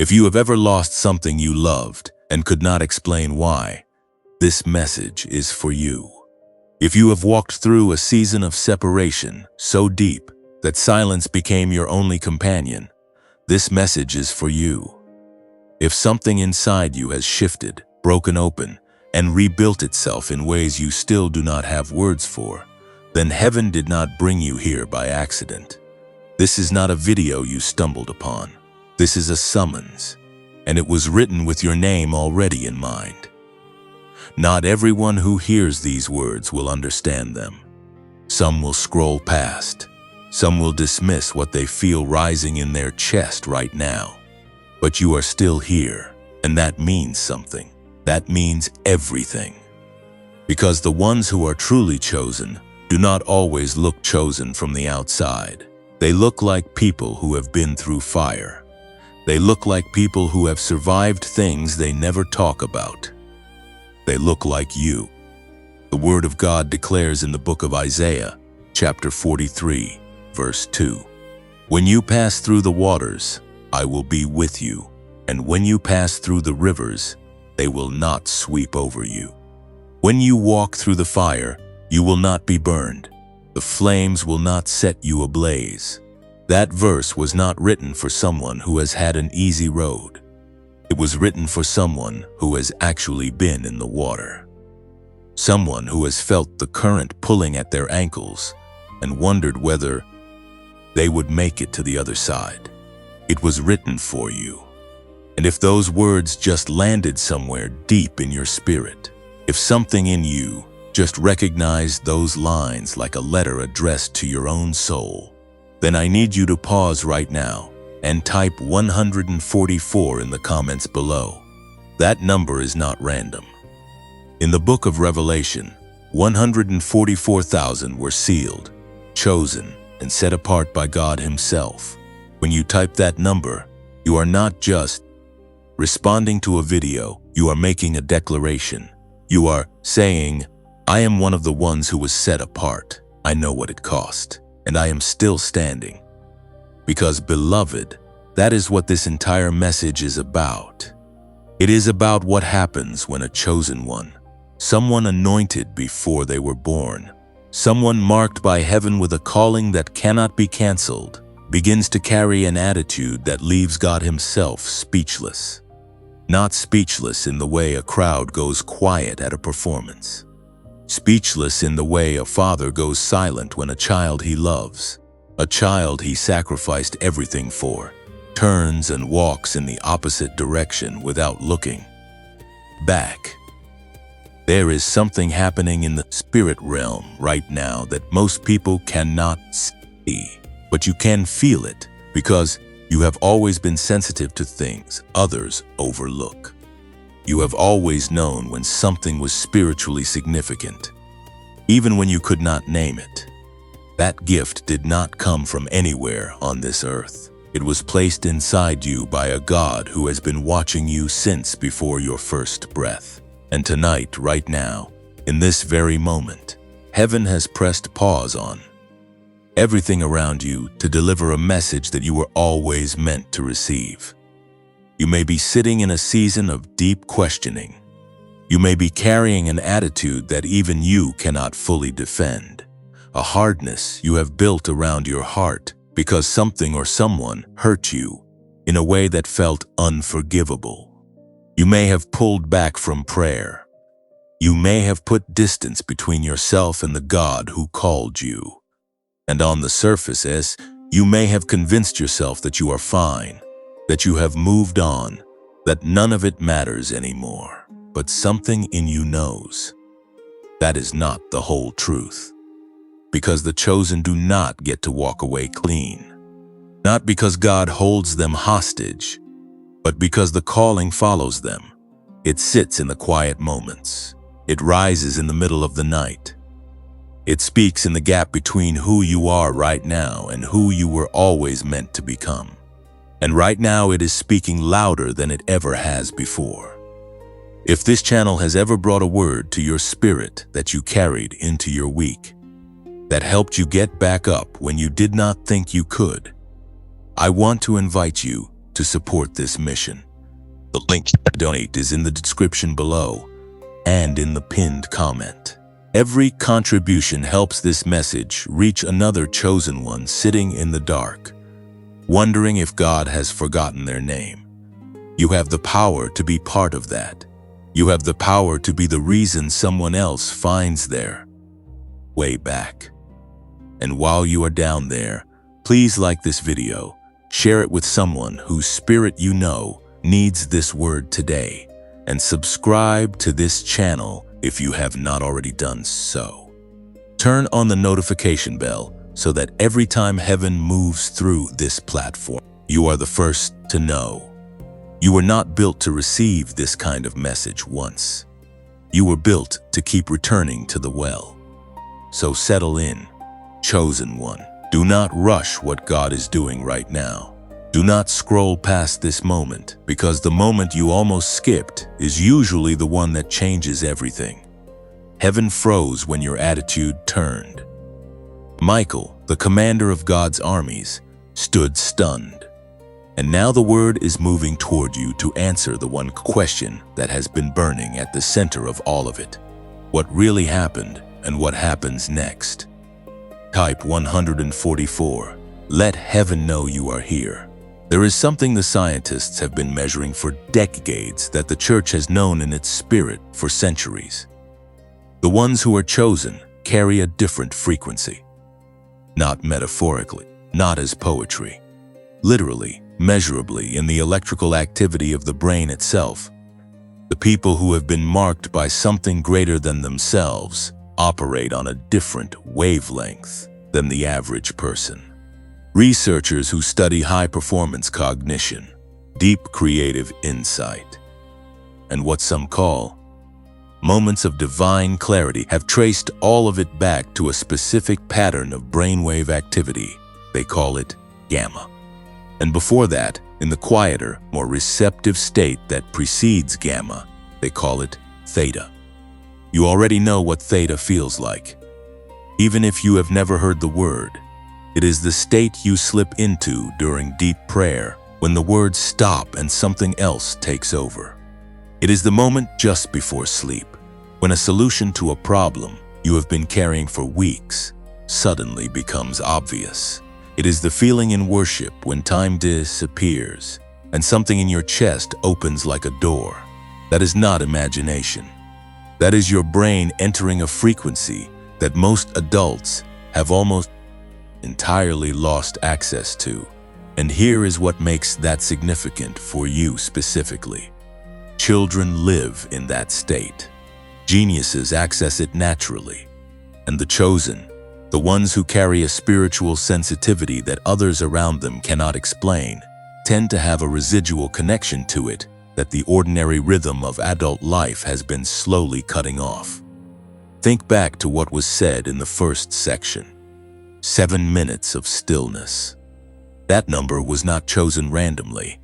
If you have ever lost something you loved and could not explain why, this message is for you. If you have walked through a season of separation so deep that silence became your only companion, this message is for you. If something inside you has shifted, broken open, and rebuilt itself in ways you still do not have words for, then heaven did not bring you here by accident. This is not a video you stumbled upon. This is a summons, and it was written with your name already in mind. Not everyone who hears these words will understand them. Some will scroll past. Some will dismiss what they feel rising in their chest right now. But you are still here, and that means something. That means everything. Because the ones who are truly chosen do not always look chosen from the outside. They look like people who have been through fire. They look like people who have survived things they never talk about. They look like you. The Word of God declares in the book of Isaiah, chapter 43, verse 2, "When you pass through the waters, I will be with you, and when you pass through the rivers, they will not sweep over you. When you walk through the fire, you will not be burned. The flames will not set you ablaze." That verse was not written for someone who has had an easy road. It was written for someone who has actually been in the water. Someone who has felt the current pulling at their ankles and wondered whether they would make it to the other side. It was written for you. And if those words just landed somewhere deep in your spirit, if something in you just recognized those lines like a letter addressed to your own soul, then I need you to pause right now and type 144 in the comments below. That number is not random. In the book of Revelation, 144,000 were sealed, chosen, and set apart by God Himself. When you type that number, you are not just responding to a video, you are making a declaration. You are saying, "I am one of the ones who was set apart. I know what it cost, and I am still standing." Because, beloved, that is what this entire message is about. It is about what happens when a chosen one, someone anointed before they were born, someone marked by heaven with a calling that cannot be canceled, begins to carry an attitude that leaves God Himself speechless. Not speechless in the way a crowd goes quiet at a performance. Speechless in the way a father goes silent when a child he loves, a child he sacrificed everything for, turns and walks in the opposite direction without looking back. There is something happening in the spirit realm right now that most people cannot see, but you can feel it because you have always been sensitive to things others overlook. You have always known when something was spiritually significant, even when you could not name it. That gift did not come from anywhere on this earth. It was placed inside you by a God who has been watching you since before your first breath. And tonight, right now, in this very moment, heaven has pressed pause on everything around you to deliver a message that you were always meant to receive. You may be sitting in a season of deep questioning. You may be carrying an attitude that even you cannot fully defend, a hardness you have built around your heart because something or someone hurt you in a way that felt unforgivable. You may have pulled back from prayer. You may have put distance between yourself and the God who called you. And on the surface, you may have convinced yourself that you are fine, that you have moved on, that none of it matters anymore. But something in you knows that is not the whole truth. Because the chosen do not get to walk away clean. Not because God holds them hostage, but because the calling follows them. It sits in the quiet moments. It rises in the middle of the night. It speaks in the gap between who you are right now and who you were always meant to become. And right now it is speaking louder than it ever has before. If this channel has ever brought a word to your spirit that you carried into your week, that helped you get back up when you did not think you could, I want to invite you to support this mission. The link to donate is in the description below and in the pinned comment. Every contribution helps this message reach another chosen one sitting in the dark, wondering if God has forgotten their name. You have the power to be part of that. You have the power to be the reason someone else finds their way back. And while you are down there, please like this video, share it with someone whose spirit you know needs this word today, and subscribe to this channel if you have not already done so. Turn on the notification bell so that every time heaven moves through this platform, you are the first to know. You were not built to receive this kind of message once. You were built to keep returning to the well. So settle in, chosen one. Do not rush what God is doing right now. Do not scroll past this moment, because the moment you almost skipped is usually the one that changes everything. Heaven froze when your attitude turned. Michael, the commander of God's armies, stood stunned. And now the word is moving toward you to answer the one question that has been burning at the center of all of it. What really happened and what happens next? Type 144. Let heaven know you are here. There is something the scientists have been measuring for decades that the church has known in its spirit for centuries. The ones who are chosen carry a different frequency. Not metaphorically, not as poetry. Literally, measurably in the electrical activity of the brain itself. The people who have been marked by something greater than themselves operate on a different wavelength than the average person. Researchers who study high-performance cognition, deep creative insight, and what some call moments of divine clarity have traced all of it back to a specific pattern of brainwave activity. They call it gamma. And before that, in the quieter, more receptive state that precedes gamma, they call it theta. You already know what theta feels like. Even if you have never heard the word, it is the state you slip into during deep prayer when the words stop and something else takes over. It is the moment just before sleep, when a solution to a problem you have been carrying for weeks suddenly becomes obvious. It is the feeling in worship when time disappears and something in your chest opens like a door. That is not imagination. That is your brain entering a frequency that most adults have almost entirely lost access to. And here is what makes that significant for you specifically. Children live in that state. Geniuses access it naturally. And the chosen, the ones who carry a spiritual sensitivity that others around them cannot explain, tend to have a residual connection to it that the ordinary rhythm of adult life has been slowly cutting off. Think back to what was said in the first section. 7 minutes of stillness. That number was not chosen randomly.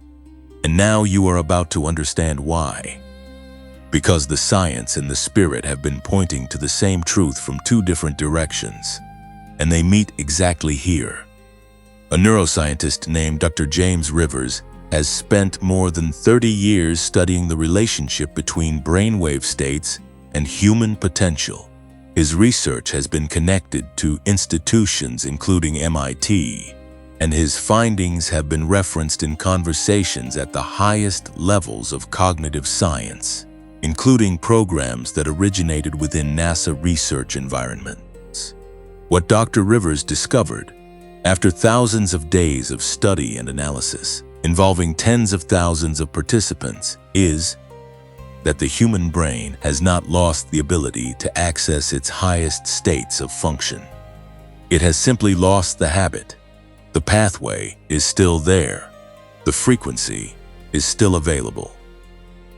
And now you are about to understand why. Because the science and the spirit have been pointing to the same truth from two different directions. And they meet exactly here. A neuroscientist named Dr. James Rivers has spent more than 30 years studying the relationship between brainwave states and human potential. His research has been connected to institutions including MIT, and his findings have been referenced in conversations at the highest levels of cognitive science, including programs that originated within NASA research environments. What Dr. Rivers discovered, after thousands of days of study and analysis, involving tens of thousands of participants, is that the human brain has not lost the ability to access its highest states of function. It has simply lost the habit. The pathway is still there. The frequency is still available.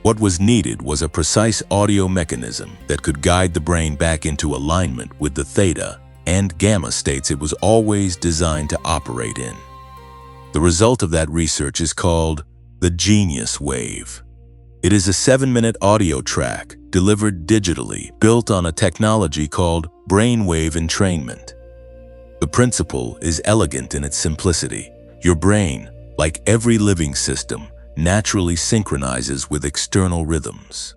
What was needed was a precise audio mechanism that could guide the brain back into alignment with the theta and gamma states it was always designed to operate in. The result of that research is called the genius wave. It is a 7-minute audio track delivered digitally, built on a technology called brainwave entrainment. The principle is elegant in its simplicity. Your brain, like every living system, naturally synchronizes with external rhythms.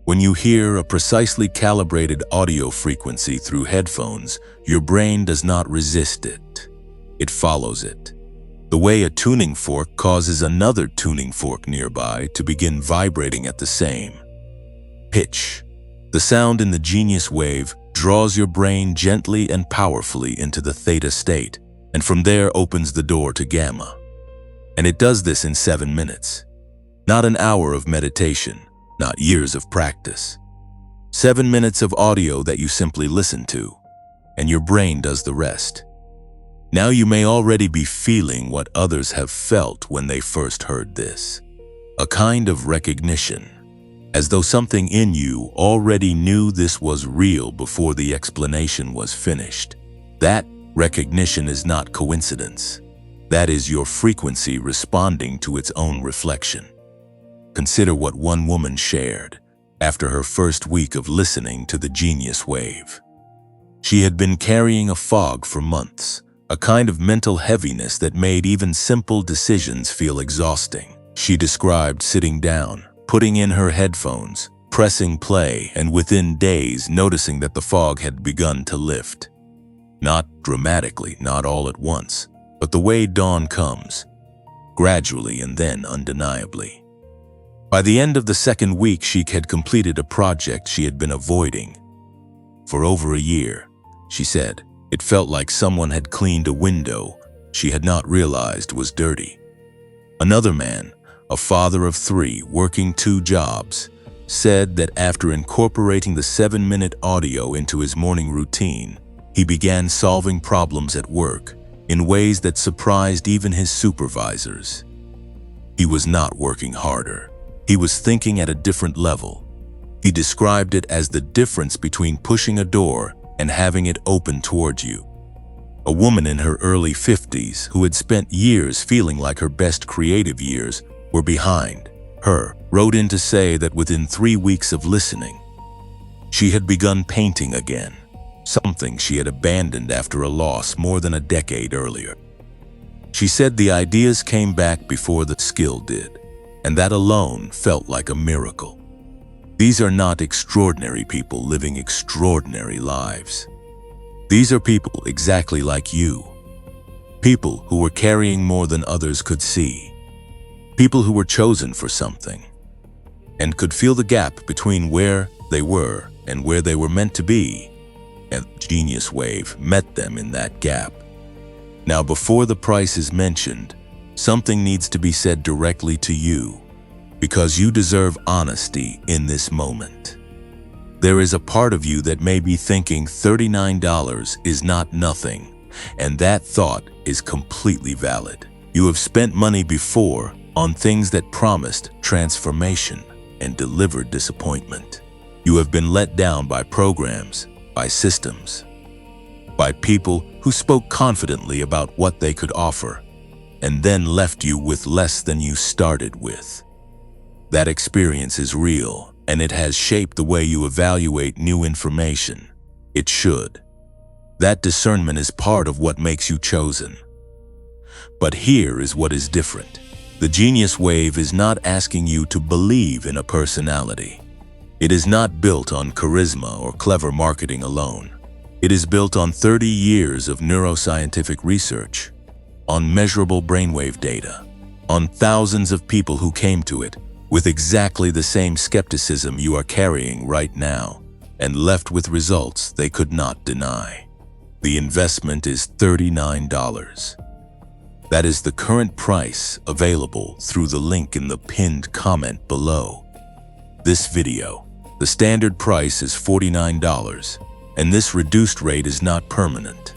When you hear a precisely calibrated audio frequency through headphones, your brain does not resist it. It follows it. The way a tuning fork causes another tuning fork nearby to begin vibrating at the same pitch. The sound in the genius wave draws your brain gently and powerfully into the theta state, and from there opens the door to gamma. And it does this in 7 minutes. Not an hour of meditation, not years of practice. 7 minutes of audio that you simply listen to, and your brain does the rest. Now you may already be feeling what others have felt when they first heard this. A kind of recognition, as though something in you already knew this was real before the explanation was finished. That recognition is not coincidence. That is your frequency responding to its own reflection. Consider what one woman shared after her first week of listening to the genius wave. She had been carrying a fog for months, a kind of mental heaviness that made even simple decisions feel exhausting. She described sitting down, putting in her headphones, pressing play, and within days noticing that the fog had begun to lift. Not dramatically, not all at once, but the way dawn comes, gradually and then undeniably. By the end of the second week, she had completed a project she had been avoiding for over a year. She said, it felt like someone had cleaned a window she had not realized was dirty. Another man, a father of 3, working 2 jobs, said that after incorporating the 7-minute audio into his morning routine, he began solving problems at work in ways that surprised even his supervisors. He was not working harder. He was thinking at a different level. He described it as the difference between pushing a door and having it open towards you. A woman in her early 50s who had spent years feeling like her best creative years were behind her wrote in to say that within 3 weeks of listening, she had begun painting again, something she had abandoned after a loss more than a decade earlier. She said the ideas came back before the skill did, and that alone felt like a miracle. These are not extraordinary people living extraordinary lives. These are people exactly like you. People who were carrying more than others could see. People who were chosen for something and could feel the gap between where they were and where they were meant to be. And the genius wave met them in that gap. Now, before the price is mentioned, something needs to be said directly to you, because you deserve honesty in this moment. There is a part of you that may be thinking $39 is not nothing, and that thought is completely valid. You have spent money before on things that promised transformation and delivered disappointment. You have been let down by programs, by systems, by people who spoke confidently about what they could offer, and then left you with less than you started with. That experience is real, and it has shaped the way you evaluate new information. It should. That discernment is part of what makes you chosen. But here is what is different. The genius wave is not asking you to believe in a personality. It is not built on charisma or clever marketing alone. It is built on 30 years of neuroscientific research, on measurable brainwave data, on thousands of people who came to it with exactly the same skepticism you are carrying right now, and left with results they could not deny. The investment is $39. That is the current price available through the link in the pinned comment below this video. The standard price is $49, and this reduced rate is not permanent.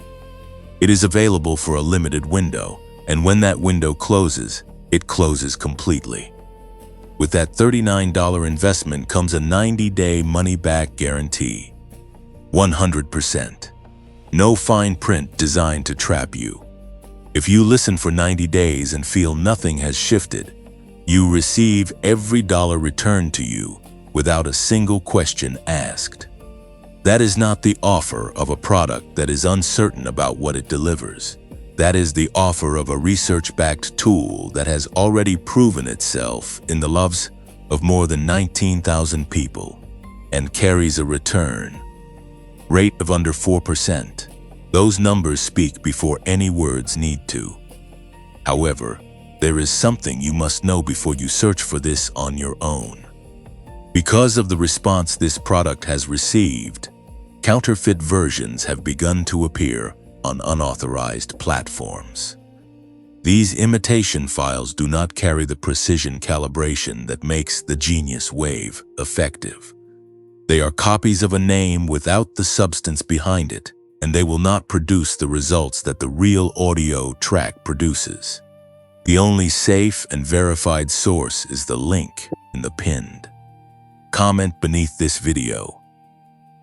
It is available for a limited window, and when that window closes, it closes completely. With that $39 investment comes a 90-day money-back guarantee. 100%. No fine print designed to trap you. If you listen for 90 days and feel nothing has shifted, you receive every dollar returned to you without a single question asked. That is not the offer of a product that is uncertain about what it delivers. That is the offer of a research-backed tool that has already proven itself in the lives of more than 19,000 people and carries a return rate of under 4%. Those numbers speak before any words need to. However, there is something you must know before you search for this on your own. Because of the response this product has received, counterfeit versions have begun to appear on unauthorized platforms. These imitation files do not carry the precision calibration that makes the Genius Wave effective. They are copies of a name without the substance behind it, and they will not produce the results that the real audio track produces. The only safe and verified source is the link in the pinned comment beneath this video.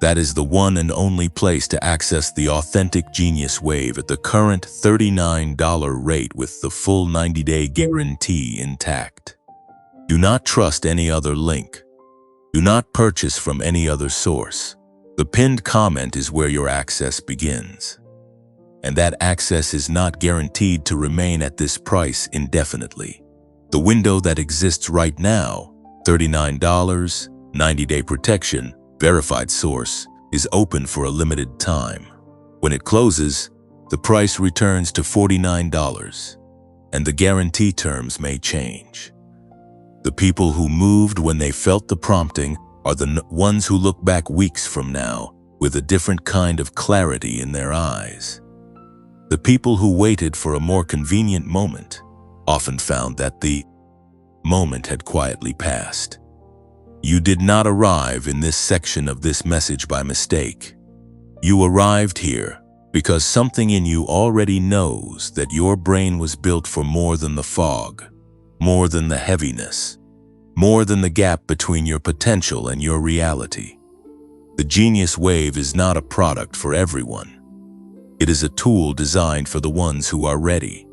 That is the one and only place to access the authentic Genius Wave at the current $39 rate with the full 90-day guarantee intact. Do not trust any other link. Do not purchase from any other source. The pinned comment is where your access begins. And that access is not guaranteed to remain at this price indefinitely. The window that exists right now, $39, 90-day protection, verified source, is open for a limited time. When it closes, the price returns to $49, and the guarantee terms may change. The people who moved when they felt the prompting are the ones who look back weeks from now with a different kind of clarity in their eyes. The people who waited for a more convenient moment often found that the moment had quietly passed. You did not arrive in this section of this message by mistake. You arrived here because something in you already knows that your brain was built for more than the fog, more than the heaviness, more than the gap between your potential and your reality. The Genius Wave is not a product for everyone. It is a tool designed for the ones who are ready.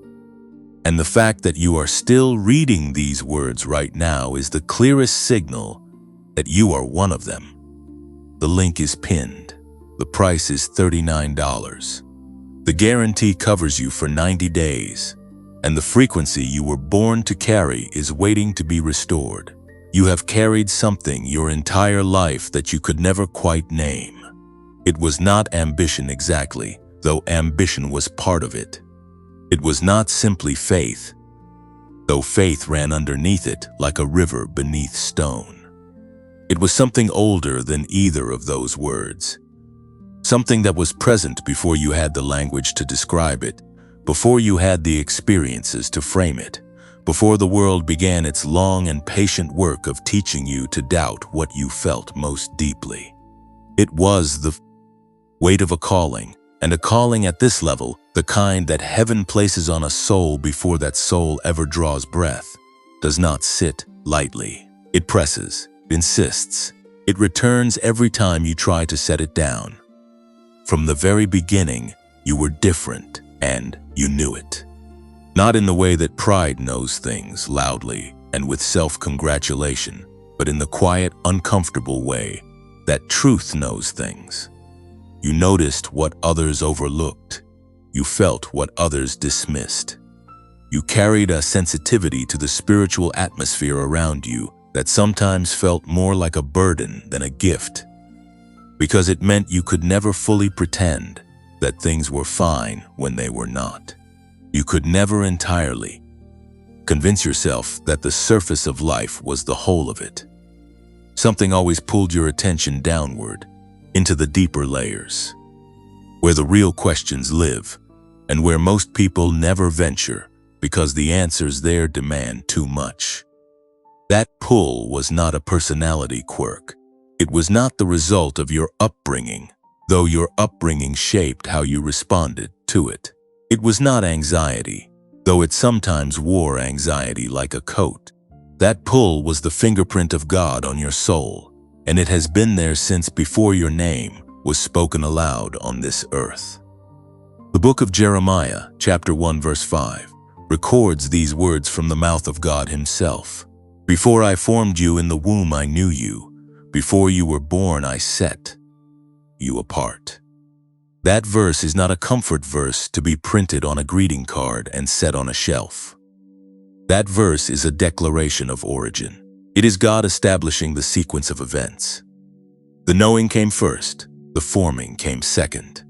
And the fact that you are still reading these words right now is the clearest signal that you are one of them. The link is pinned. The price is $39. The guarantee covers you for 90 days, and the frequency you were born to carry is waiting to be restored. You have carried something your entire life that you could never quite name. It was not ambition exactly, though ambition was part of it. It was not simply faith, though faith ran underneath it like a river beneath stone. It was something older than either of those words. Something that was present before you had the language to describe it, before you had the experiences to frame it, before the world began its long and patient work of teaching you to doubt what you felt most deeply. It was the weight of a calling, and a calling at this level, the kind that heaven places on a soul before that soul ever draws breath, does not sit lightly. It presses. It insists. It returns every time you try to set it down. From the very beginning, you were different, and you knew it. Not in the way that pride knows things loudly and with self-congratulation, but in the quiet, uncomfortable way that truth knows things. You noticed what others overlooked. You felt what others dismissed. You carried a sensitivity to the spiritual atmosphere around you that sometimes felt more like a burden than a gift, because it meant you could never fully pretend that things were fine when they were not. You could never entirely convince yourself that the surface of life was the whole of it. Something always pulled your attention downward, into the deeper layers, where the real questions live, and where most people never venture because the answers there demand too much. That pull was not a personality quirk. It was not the result of your upbringing, though your upbringing shaped how you responded to it. It was not anxiety, though it sometimes wore anxiety like a coat. That pull was the fingerprint of God on your soul, and it has been there since before your name was spoken aloud on this earth. The book of Jeremiah, chapter 1, verse 5, records these words from the mouth of God himself. Before I formed you in the womb, I knew you. Before you were born, I set you apart. That verse is not a comfort verse to be printed on a greeting card and set on a shelf. That verse is a declaration of origin. It is God establishing the sequence of events. The knowing came first, the forming came second,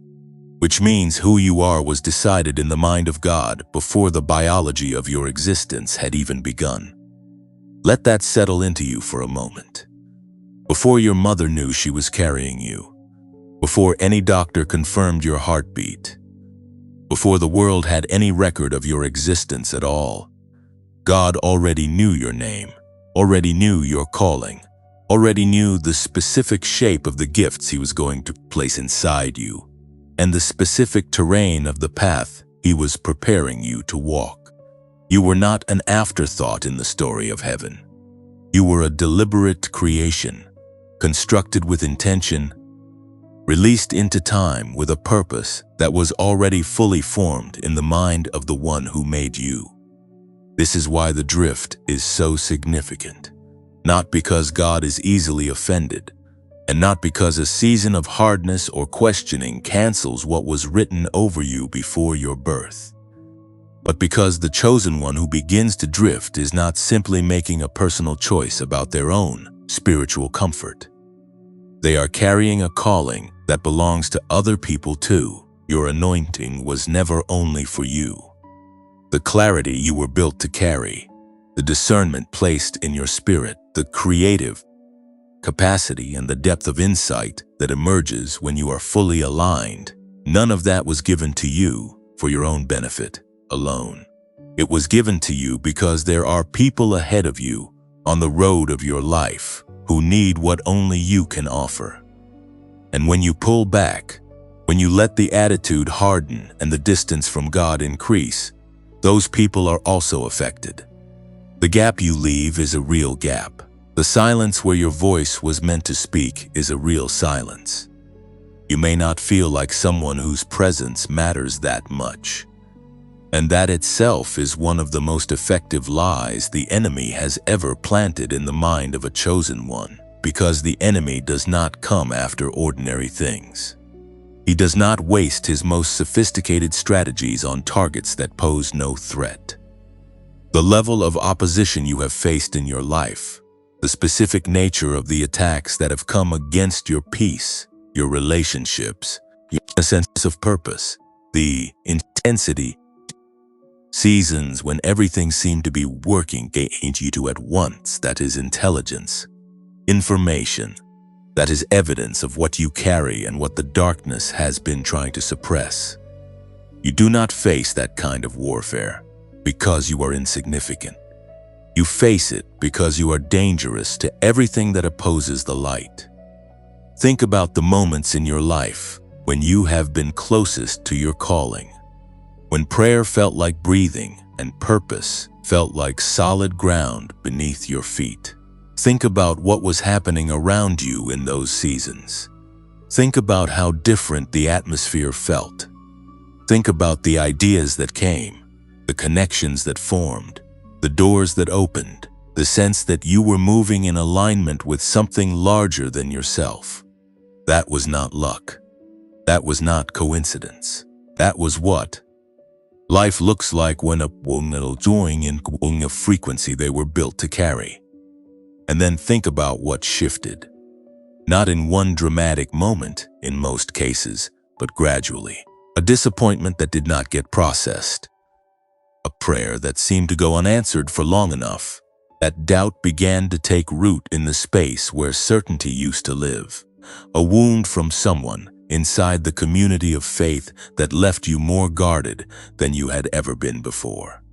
which means who you are was decided in the mind of God before the biology of your existence had even begun. Let that settle into you for a moment. Before your mother knew she was carrying you, before any doctor confirmed your heartbeat, before the world had any record of your existence at all, God already knew your name, already knew your calling, already knew the specific shape of the gifts He was going to place inside you, and the specific terrain of the path He was preparing you to walk. You were not an afterthought in the story of heaven. You were a deliberate creation, constructed with intention, released into time with a purpose that was already fully formed in the mind of the one who made you. This is why the drift is so significant. Not because God is easily offended, and not because a season of hardness or questioning cancels what was written over you before your birth, but because the chosen one who begins to drift is not simply making a personal choice about their own spiritual comfort. They are carrying a calling that belongs to other people too. Your anointing was never only for you. The clarity you were built to carry, the discernment placed in your spirit, the creative capacity and the depth of insight that emerges when you are fully aligned, none of that was given to you for your own benefit alone. It was given to you because there are people ahead of you on the road of your life who need what only you can offer. And when you pull back, when you let the attitude harden and the distance from God increase, those people are also affected. The gap you leave is a real gap. The silence where your voice was meant to speak is a real silence. You may not feel like someone whose presence matters that much. And that itself is one of the most effective lies the enemy has ever planted in the mind of a chosen one, because the enemy does not come after ordinary things. He does not waste his most sophisticated strategies on targets that pose no threat. The level of opposition you have faced in your life, the specific nature of the attacks that have come against your peace, your relationships, your sense of purpose, the intensity, seasons when everything seemed to be working against you at once, that is intelligence, information, that is evidence of what you carry and what the darkness has been trying to suppress. You do not face that kind of warfare because you are insignificant. You face it because you are dangerous to everything that opposes the light. Think about the moments in your life when you have been closest to your calling, when prayer felt like breathing and purpose felt like solid ground beneath your feet. Think about what was happening around you in those seasons. Think about how different the atmosphere felt. Think about the ideas that came, the connections that formed, the doors that opened, the sense that you were moving in alignment with something larger than yourself. That was not luck. That was not coincidence. That was what life looks like when a join in a frequency they were built to carry. And then think about what shifted. Not in one dramatic moment, in most cases, but gradually. A disappointment that did not get processed. A prayer that seemed to go unanswered for long enough. That doubt began to take root in the space where certainty used to live. A wound from someone inside the community of faith that left you more guarded than you had ever been before.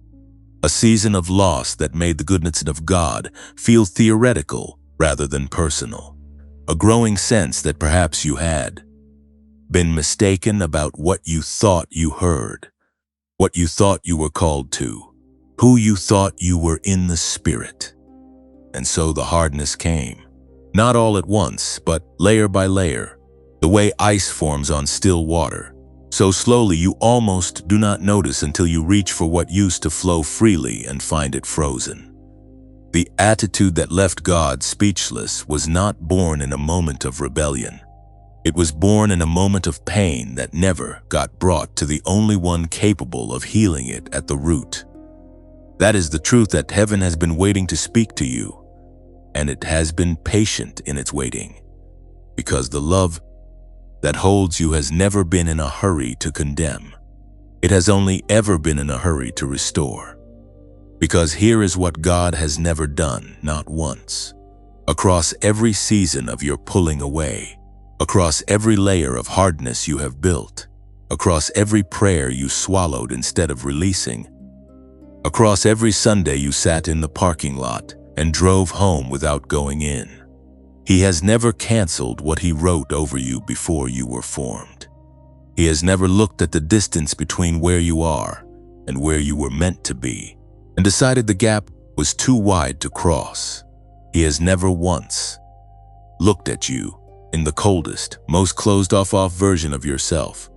A season of loss that made the goodness of God feel theoretical rather than personal. A growing sense that perhaps you had been mistaken about what you thought you heard, what you thought you were called to, who you thought you were in the spirit. And so the hardness came, not all at once, but layer by layer, the way ice forms on still water. So slowly you almost do not notice until you reach for what used to flow freely and find it frozen. The attitude that left God speechless was not born in a moment of rebellion. It was born in a moment of pain that never got brought to the only one capable of healing it at the root. That is the truth that heaven has been waiting to speak to you, and it has been patient in its waiting, because the love that holds you has never been in a hurry to condemn. It has only ever been in a hurry to restore. Because here is what God has never done, not once. Across every season of your pulling away, across every layer of hardness you have built, across every prayer you swallowed instead of releasing, across every Sunday you sat in the parking lot and drove home without going in, He has never canceled what He wrote over you before you were formed. He has never looked at the distance between where you are and where you were meant to be and decided the gap was too wide to cross. He has never once looked at you in the coldest, most closed-off version of yourself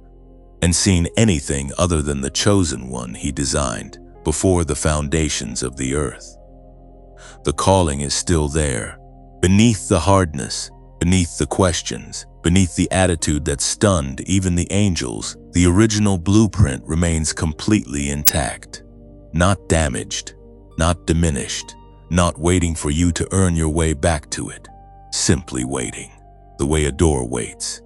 and seen anything other than the chosen one He designed before the foundations of the earth. The calling is still there, beneath the hardness, beneath the questions, beneath the attitude that stunned even the angels. The original blueprint remains completely intact, not damaged, not diminished, not waiting for you to earn your way back to it, simply waiting, the way a door waits,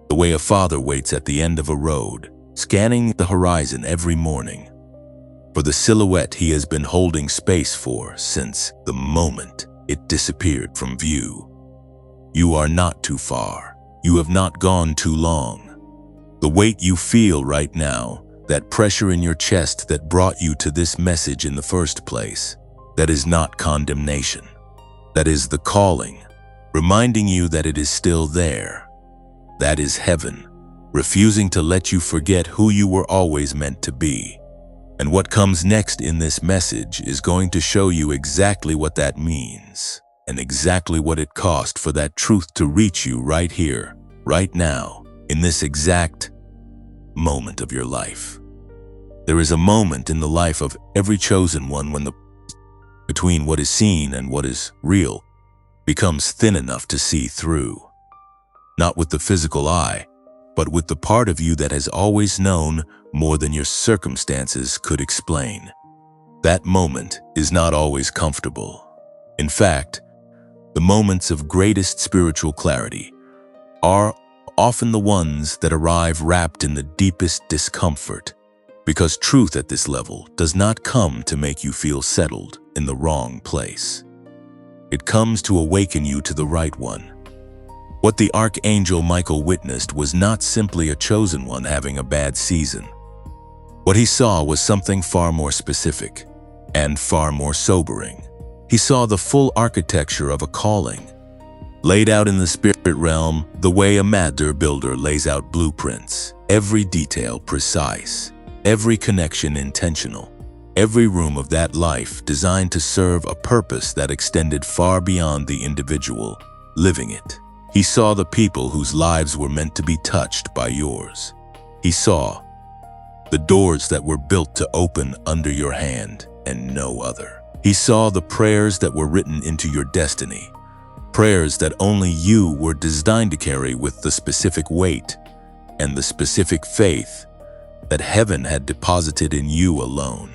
the way a father waits at the end of a road, scanning the horizon every morning, for the silhouette he has been holding space for since the moment it disappeared from view. You are not too far. You have not gone too long. The weight you feel right now, that pressure in your chest that brought you to this message in the first place, that is not condemnation. That is the calling, reminding you that it is still there. That is heaven, refusing to let you forget who you were always meant to be. And what comes next in this message is going to show you exactly what that means and exactly what it cost for that truth to reach you right here, right now, in this exact moment of your life. There is a moment in the life of every chosen one when the between what is seen and what is real becomes thin enough to see through. Not with the physical eye, but with the part of you that has always known more than your circumstances could explain. That moment is not always comfortable. In fact, the moments of greatest spiritual clarity are often the ones that arrive wrapped in the deepest discomfort, because truth at this level does not come to make you feel settled in the wrong place. It comes to awaken you to the right one. What the Archangel Michael witnessed was not simply a chosen one having a bad season. What he saw was something far more specific and far more sobering. He saw the full architecture of a calling, laid out in the spirit realm the way a master builder lays out blueprints, every detail precise, every connection intentional, every room of that life designed to serve a purpose that extended far beyond the individual living it. He saw the people whose lives were meant to be touched by yours. He saw the doors that were built to open under your hand and no other. He saw the prayers that were written into your destiny, prayers that only you were designed to carry with the specific weight and the specific faith that heaven had deposited in you alone.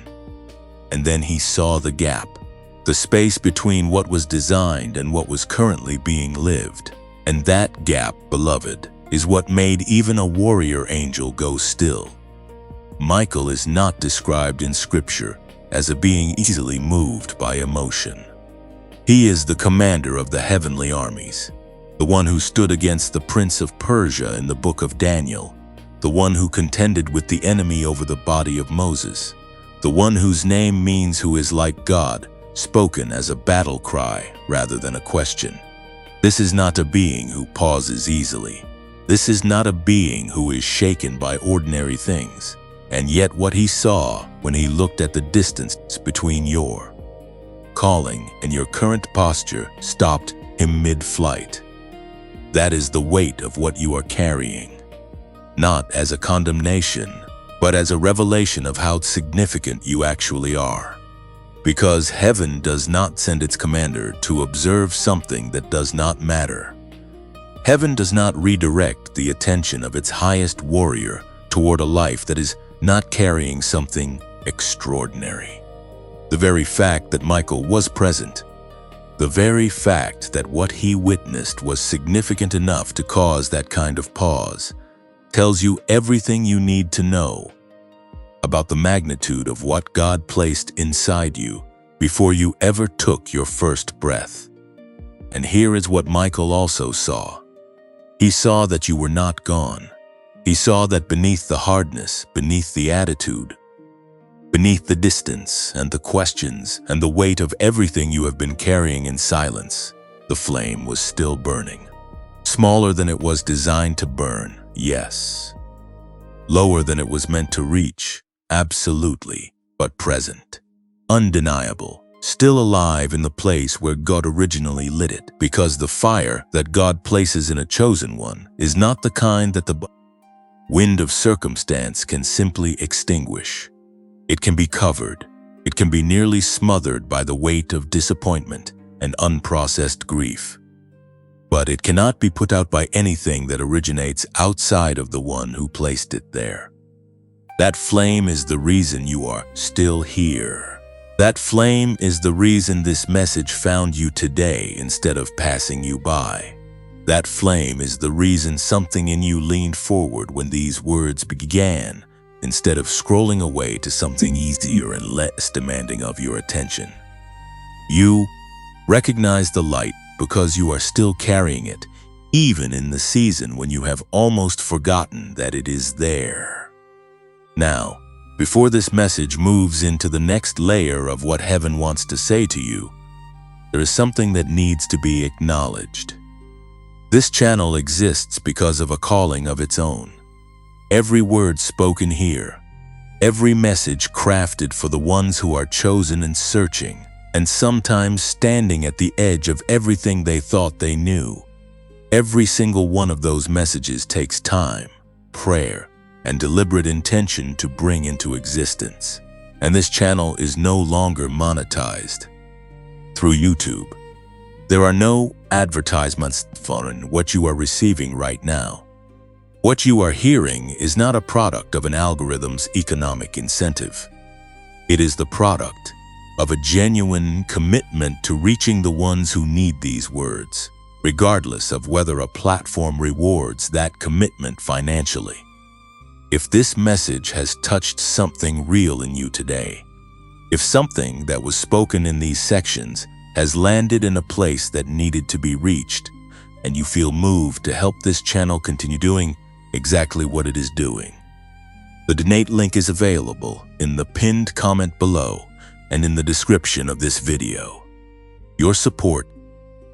And then he saw the gap, the space between what was designed and what was currently being lived. And that gap, beloved, is what made even a warrior angel go still. Michael is not described in Scripture as a being easily moved by emotion. He is the commander of the heavenly armies, the one who stood against the prince of Persia in the book of Daniel, the one who contended with the enemy over the body of Moses, the one whose name means who is like God, spoken as a battle cry rather than a question. This is not a being who pauses easily. This is not a being who is shaken by ordinary things. And yet what he saw when he looked at the distance between your calling and your current posture stopped him mid-flight. That is the weight of what you are carrying, not as a condemnation, but as a revelation of how significant you actually are. Because heaven does not send its commander to observe something that does not matter. Heaven does not redirect the attention of its highest warrior toward a life that is not carrying something extraordinary. The very fact that Michael was present, the very fact that what he witnessed was significant enough to cause that kind of pause, tells you everything you need to know about the magnitude of what God placed inside you before you ever took your first breath. And here is what Michael also saw. He saw that you were not gone. He saw that beneath the hardness, beneath the attitude, beneath the distance and the questions and the weight of everything you have been carrying in silence, the flame was still burning. Smaller than it was designed to burn, yes. Lower than it was meant to reach, absolutely, but present. Undeniable, still alive in the place where God originally lit it, because the fire that God places in a chosen one is not the kind that the wind of circumstance can simply extinguish. It can be covered, it can be nearly smothered by the weight of disappointment and unprocessed grief. But it cannot be put out by anything that originates outside of the one who placed it there. That flame is the reason you are still here. That flame is the reason this message found you today instead of passing you by. That flame is the reason something in you leaned forward when these words began, instead of scrolling away to something easier and less demanding of your attention. You recognize the light because you are still carrying it, even in the season when you have almost forgotten that it is there. Now, before this message moves into the next layer of what heaven wants to say to you, there is something that needs to be acknowledged. This channel exists because of a calling of its own. Every word spoken here, every message crafted for the ones who are chosen and searching, and sometimes standing at the edge of everything they thought they knew. Every single one of those messages takes time, prayer, and deliberate intention to bring into existence. And this channel is no longer monetized through YouTube. There are no advertisements for what you are receiving right now. What you are hearing is not a product of an algorithm's economic incentive. It is the product of a genuine commitment to reaching the ones who need these words, regardless of whether a platform rewards that commitment financially. If this message has touched something real in you today, if something that was spoken in these sections has landed in a place that needed to be reached, and you feel moved to help this channel continue doing exactly what it is doing, the donate link is available in the pinned comment below and in the description of this video. Your support,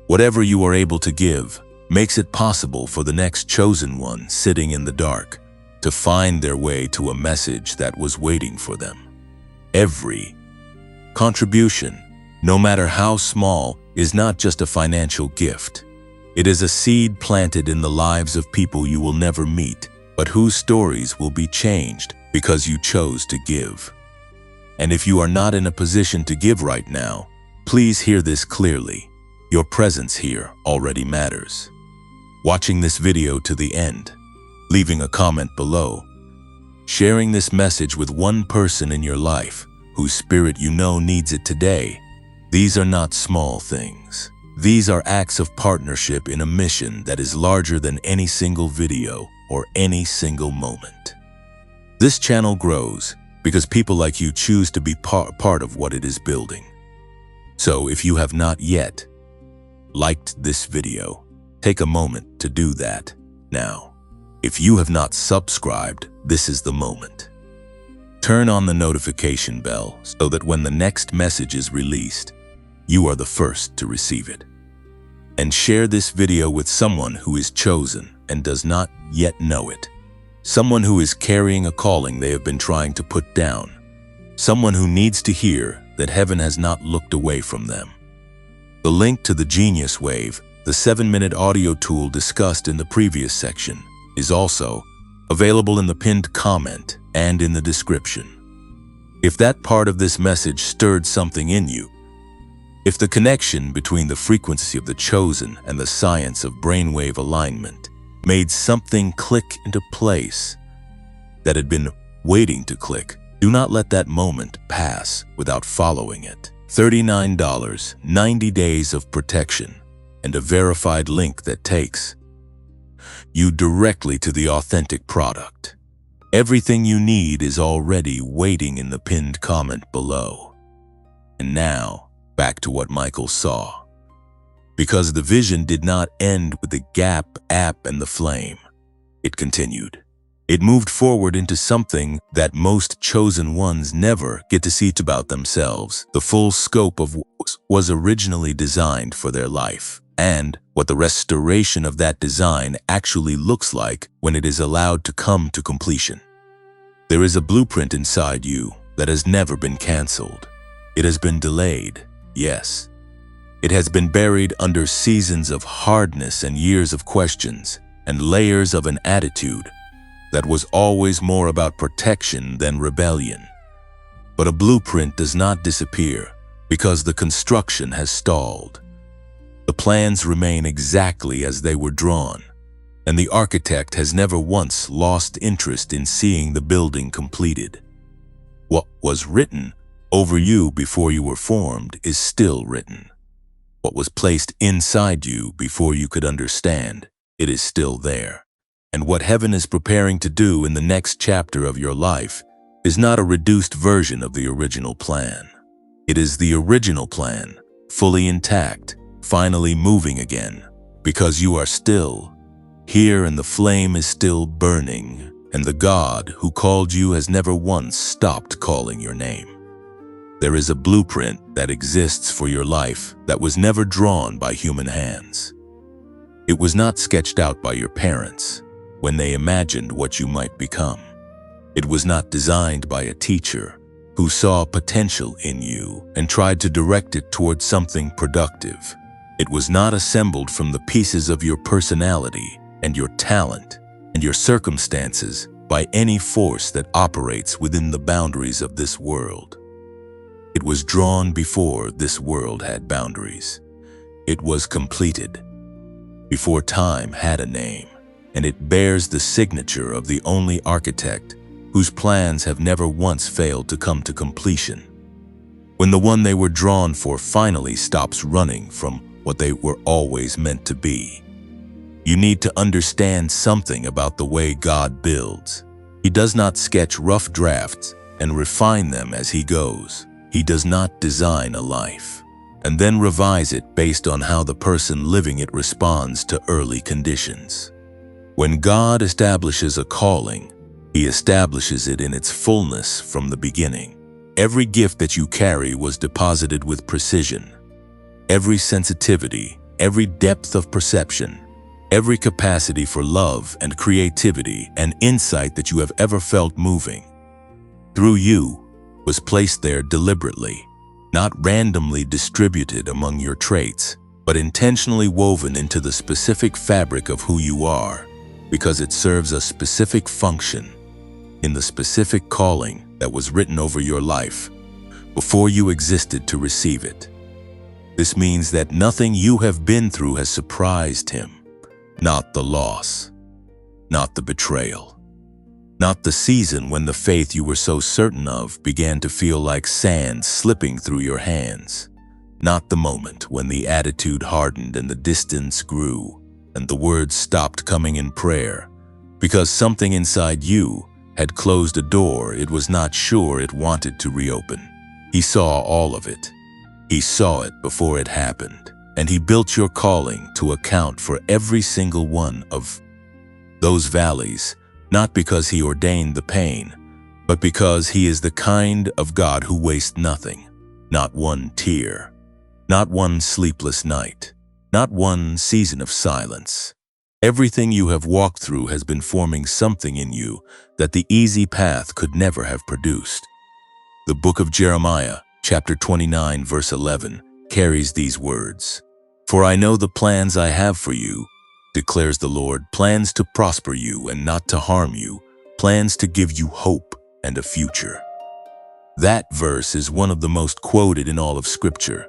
whatever you are able to give, makes it possible for the next chosen one sitting in the dark to find their way to a message that was waiting for them. Every contribution, no matter how small, is not just a financial gift. It is a seed planted in the lives of people you will never meet, but whose stories will be changed because you chose to give. And if you are not in a position to give right now, please hear this clearly. Your presence here already matters. Watching this video to the end, leaving a comment below, sharing this message with one person in your life whose spirit you know needs it today, these are not small things. These are acts of partnership in a mission that is larger than any single video or any single moment. This channel grows because people like you choose to be part of what it is building. So if you have not yet liked this video, take a moment to do that now. If you have not subscribed, this is the moment. Turn on the notification bell so that when the next message is released, you are the first to receive it. And share this video with someone who is chosen and does not yet know it. Someone who is carrying a calling they have been trying to put down. Someone who needs to hear that heaven has not looked away from them. The link to the Genius Wave, the 7-minute audio tool discussed in the previous section, is also available in the pinned comment and in the description. If that part of this message stirred something in you, If the connection between the frequency of the chosen and the science of brainwave alignment made something click into place that had been waiting to click, do not let that moment pass without following it. $39, 90 days of protection, and a verified link that takes you directly to the authentic product. Everything you need is already waiting in the pinned comment below. And now, back to what Michael saw. Because the vision did not end with the gap, app, and the flame. It continued. It moved forward into something that most chosen ones never get to see about themselves. The full scope of what was originally designed for their life, and what the restoration of that design actually looks like when it is allowed to come to completion. There is a blueprint inside you that has never been canceled. It has been delayed, yes. It has been buried under seasons of hardness and years of questions and layers of an attitude that was always more about protection than rebellion. But a blueprint does not disappear because the construction has stalled. The plans remain exactly as they were drawn, and the architect has never once lost interest in seeing the building completed. What was written over you before you were formed is still written. What was placed inside you before you could understand, it is still there. And what heaven is preparing to do in the next chapter of your life is not a reduced version of the original plan. It is the original plan, fully intact, finally moving again, because you are still here and the flame is still burning, and the God who called you has never once stopped calling your name. There is a blueprint that exists for your life that was never drawn by human hands. It was not sketched out by your parents when they imagined what you might become. It was not designed by a teacher who saw potential in you and tried to direct it towards something productive. It was not assembled from the pieces of your personality and your talent and your circumstances by any force that operates within the boundaries of this world. It was drawn before this world had boundaries. It was completed before time had a name, and it bears the signature of the only architect whose plans have never once failed to come to completion. When the one they were drawn for finally stops running from what they were always meant to be, you need to understand something about the way God builds. He does not sketch rough drafts and refine them as he goes. He does not design a life and then revise it based on how the person living it responds to early conditions. When God establishes a calling, he establishes it in its fullness from the beginning. Every gift that you carry was deposited with precision. Every sensitivity, every depth of perception, every capacity for love and creativity and insight that you have ever felt moving through you was placed there deliberately, not randomly distributed among your traits, but intentionally woven into the specific fabric of who you are, because it serves a specific function in the specific calling that was written over your life before you existed to receive it. This means that nothing you have been through has surprised him, not the loss, not the betrayal, not the season when the faith you were so certain of began to feel like sand slipping through your hands, not the moment when the attitude hardened and the distance grew and the words stopped coming in prayer because something inside you had closed a door it was not sure it wanted to reopen. He saw all of it. He saw it before it happened, and he built your calling to account for every single one of those valleys, not because he ordained the pain, but because he is the kind of God who wastes nothing, not one tear, not one sleepless night, not one season of silence. Everything you have walked through has been forming something in you that the easy path could never have produced. The book of Jeremiah, chapter 29, verse 11, carries these words. For I know the plans I have for you, declares the Lord, plans to prosper you and not to harm you, plans to give you hope and a future. That verse is one of the most quoted in all of Scripture.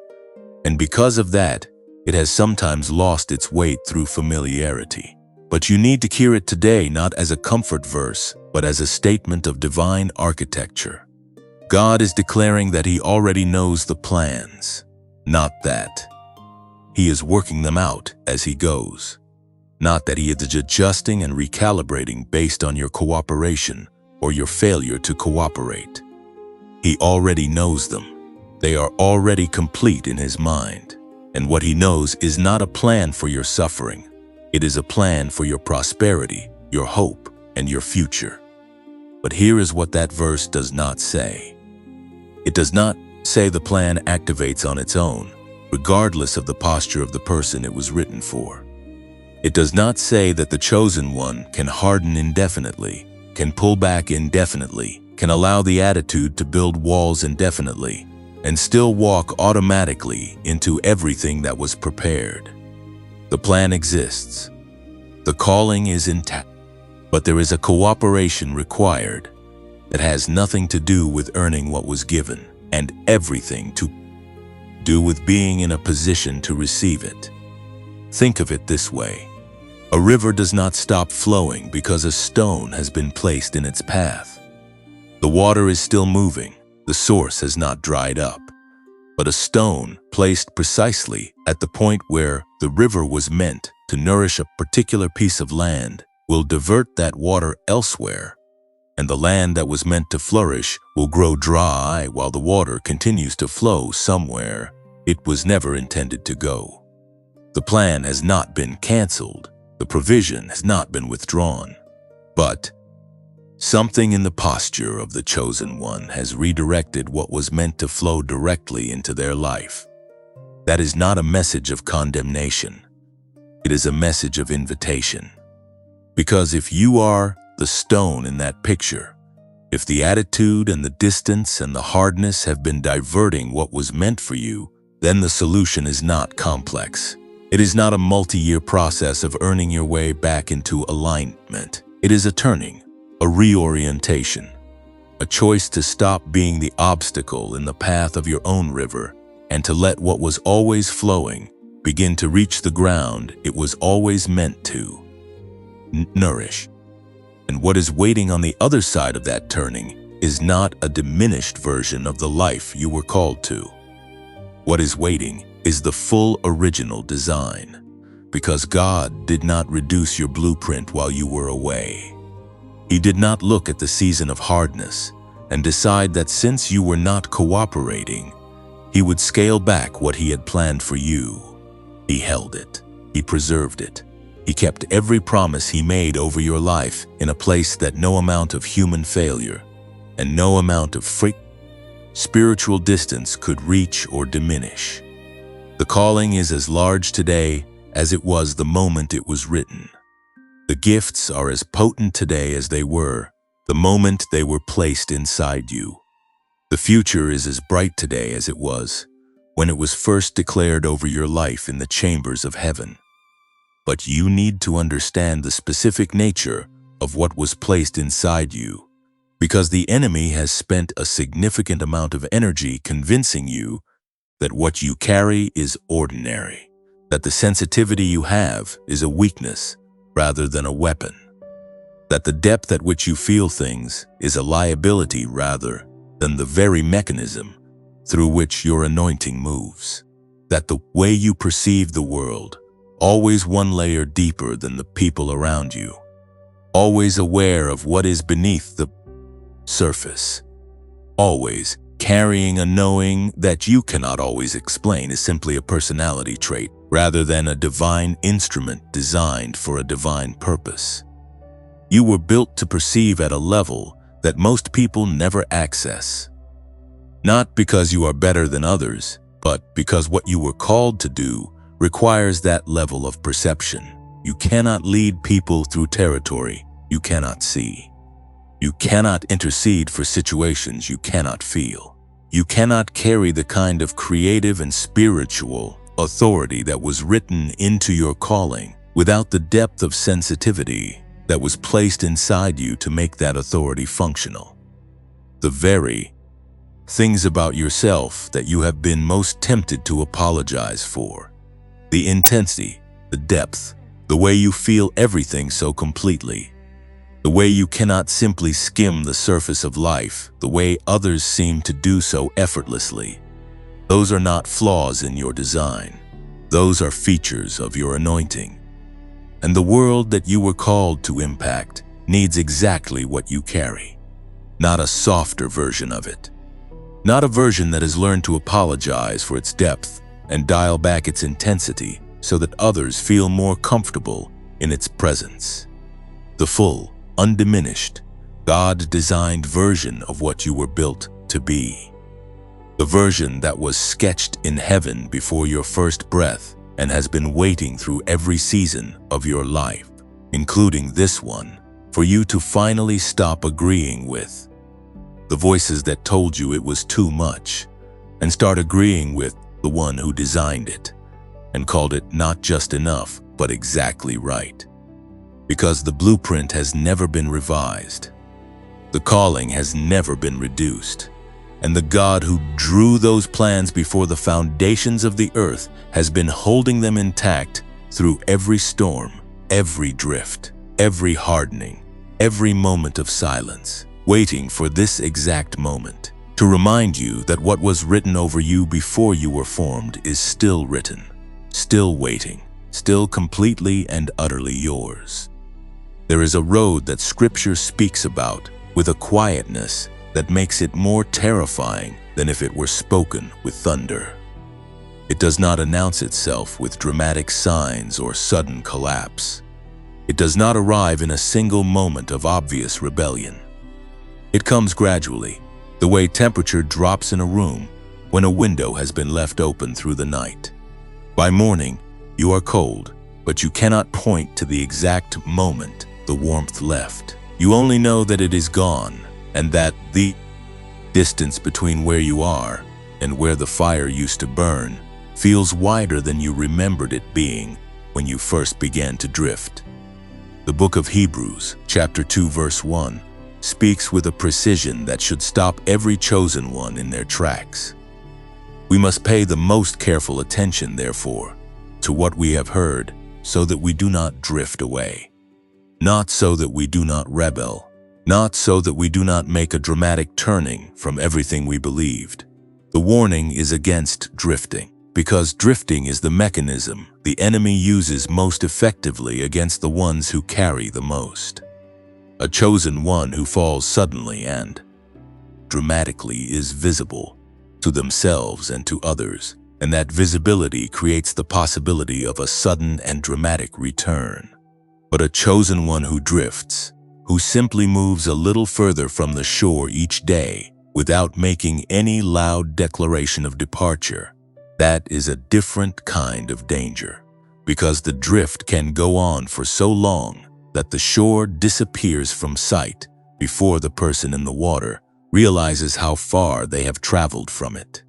And because of that, it has sometimes lost its weight through familiarity. But you need to hear it today not as a comfort verse, but as a statement of divine architecture. God is declaring that He already knows the plans, not that He is working them out as He goes. Not that He is adjusting and recalibrating based on your cooperation or your failure to cooperate. He already knows them. They are already complete in His mind. And what He knows is not a plan for your suffering. It is a plan for your prosperity, your hope, and your future. But here is what that verse does not say. It does not say the plan activates on its own, regardless of the posture of the person it was written for. It does not say that the chosen one can harden indefinitely, can pull back indefinitely, can allow the attitude to build walls indefinitely, and still walk automatically into everything that was prepared. The plan exists. The calling is intact, but there is a cooperation required that has nothing to do with earning what was given and everything to do with being in a position to receive it. Think of it this way. A river does not stop flowing because a stone has been placed in its path. The water is still moving. The source has not dried up. But a stone placed precisely at the point where the river was meant to nourish a particular piece of land will divert that water elsewhere, and the land that was meant to flourish will grow dry while the water continues to flow somewhere it was never intended to go. The plan has not been canceled. The provision has not been withdrawn. But something in the posture of the chosen one has redirected what was meant to flow directly into their life. That is not a message of condemnation. It is a message of invitation. Because if you are the stone in that picture, if the attitude and the distance and the hardness have been diverting what was meant for you, then the solution is not complex. It is not a multi-year process of earning your way back into alignment. It is a turning, a reorientation, a choice to stop being the obstacle in the path of your own river and to let what was always flowing begin to reach the ground it was always meant to nourish. And what is waiting on the other side of that turning is not a diminished version of the life you were called to. What is waiting is the full original design, because God did not reduce your blueprint while you were away. He did not look at the season of hardness and decide that since you were not cooperating, He would scale back what He had planned for you. He held it. He preserved it. He kept every promise He made over your life in a place that no amount of human failure and no amount of spiritual distance could reach or diminish. The calling is as large today as it was the moment it was written. The gifts are as potent today as they were the moment they were placed inside you. The future is as bright today as it was when it was first declared over your life in the chambers of heaven. But you need to understand the specific nature of what was placed inside you, because the enemy has spent a significant amount of energy convincing you that what you carry is ordinary, that the sensitivity you have is a weakness rather than a weapon, that the depth at which you feel things is a liability rather than the very mechanism through which your anointing moves, that the way you perceive the world, always one layer deeper than the people around you, always aware of what is beneath the surface, always carrying a knowing that you cannot always explain is simply a personality trait rather than a divine instrument designed for a divine purpose. You were built to perceive at a level that most people never access. Not because you are better than others, but because what you were called to do requires that level of perception. You cannot lead people through territory you cannot see. You cannot intercede for situations you cannot feel. You cannot carry the kind of creative and spiritual authority that was written into your calling without the depth of sensitivity that was placed inside you to make that authority functional. The very things about yourself that you have been most tempted to apologize for. The intensity, the depth, the way you feel everything so completely. The way you cannot simply skim the surface of life, the way others seem to do so effortlessly. Those are not flaws in your design. Those are features of your anointing. And the world that you were called to impact needs exactly what you carry. Not a softer version of it. Not a version that has learned to apologize for its depth and dial back its intensity so that others feel more comfortable in its presence. The full, undiminished, God-designed version of what you were built to be. The version that was sketched in heaven before your first breath and has been waiting through every season of your life, including this one, for you to finally stop agreeing with. The voices that told you it was too much, and start agreeing with the one who designed it and called it not just enough, but exactly right. Because the blueprint has never been revised. The calling has never been reduced. And the God who drew those plans before the foundations of the earth has been holding them intact through every storm, every drift, every hardening, every moment of silence, waiting for this exact moment to remind you that what was written over you before you were formed is still written, still waiting, still completely and utterly yours. There is a road that Scripture speaks about with a quietness that makes it more terrifying than if it were spoken with thunder. It does not announce itself with dramatic signs or sudden collapse. It does not arrive in a single moment of obvious rebellion. It comes gradually, the way temperature drops in a room when a window has been left open through the night. By morning, you are cold, but you cannot point to the exact moment the warmth left. You only know that it is gone, and that the distance between where you are and where the fire used to burn feels wider than you remembered it being when you first began to drift. The book of Hebrews, chapter 2, verse 1, speaks with a precision that should stop every chosen one in their tracks. We must pay the most careful attention, therefore, to what we have heard so that we do not drift away. Not so that we do not rebel. Not so that we do not make a dramatic turning from everything we believed. The warning is against drifting, because drifting is the mechanism the enemy uses most effectively against the ones who carry the most. A chosen one who falls suddenly and dramatically is visible to themselves and to others, and that visibility creates the possibility of a sudden and dramatic return. But a chosen one who drifts, who simply moves a little further from the shore each day without making any loud declaration of departure, that is a different kind of danger, because the drift can go on for so long that the shore disappears from sight before the person in the water realizes how far they have traveled from it.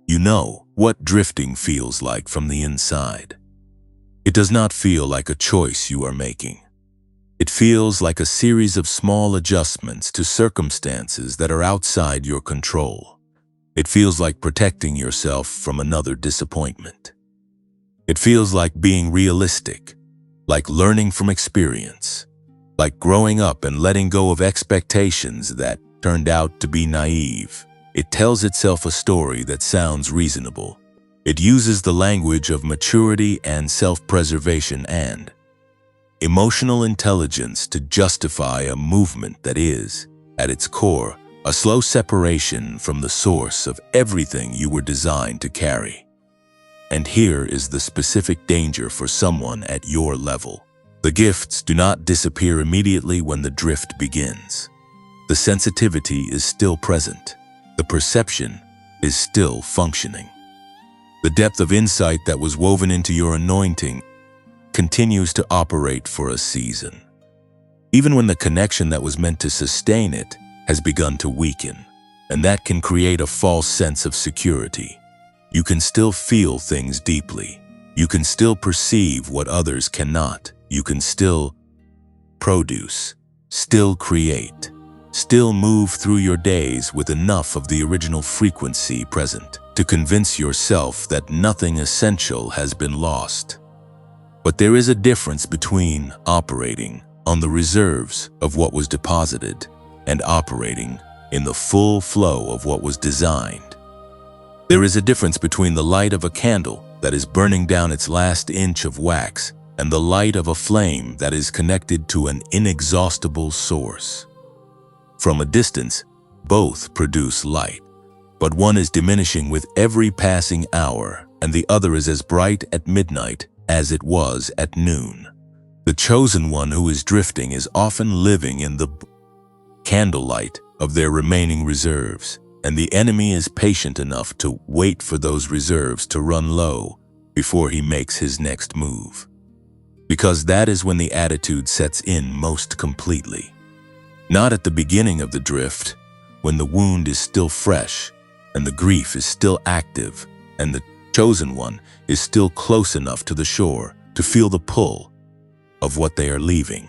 You know what drifting feels like from the inside. It does not feel like a choice you are making. It feels like a series of small adjustments to circumstances that are outside your control. It feels like protecting yourself from another disappointment. It feels like being realistic, like learning from experience, like growing up and letting go of expectations that turned out to be naive. It tells itself a story that sounds reasonable. It uses the language of maturity and self-preservation and emotional intelligence to justify a movement that is, at its core, a slow separation from the source of everything you were designed to carry. And here is the specific danger for someone at your level. The gifts do not disappear immediately when the drift begins. The sensitivity is still present. The perception is still functioning. The depth of insight that was woven into your anointing continues to operate for a season, even when the connection that was meant to sustain it has begun to weaken, and that can create a false sense of security. You can still feel things deeply. You can still perceive what others cannot. You can still produce, still create, still move through your days with enough of the original frequency present to convince yourself that nothing essential has been lost. But there is a difference between operating on the reserves of what was deposited and operating in the full flow of what was designed. There is a difference between the light of a candle that is burning down its last inch of wax and the light of a flame that is connected to an inexhaustible source. From a distance, both produce light, but one is diminishing with every passing hour, and the other is as bright at midnight as it was at noon. The chosen one who is drifting is often living in the candlelight of their remaining reserves, and the enemy is patient enough to wait for those reserves to run low before he makes his next move. Because that is when the attitude sets in most completely. Not at the beginning of the drift, when the wound is still fresh, and the grief is still active, and the chosen one is still close enough to the shore to feel the pull of what they are leaving.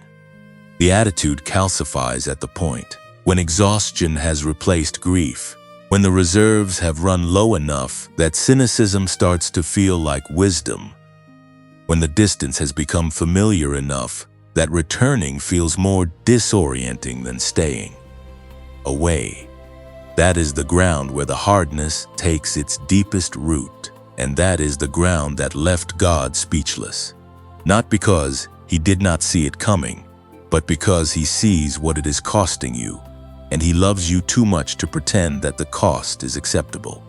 The attitude calcifies at the point when exhaustion has replaced grief, when the reserves have run low enough that cynicism starts to feel like wisdom, when the distance has become familiar enough that returning feels more disorienting than staying away. That is the ground where the hardness takes its deepest root, and that is the ground that left God speechless. Not because he did not see it coming, but because he sees what it is costing you, and he loves you too much to pretend that the cost is acceptable.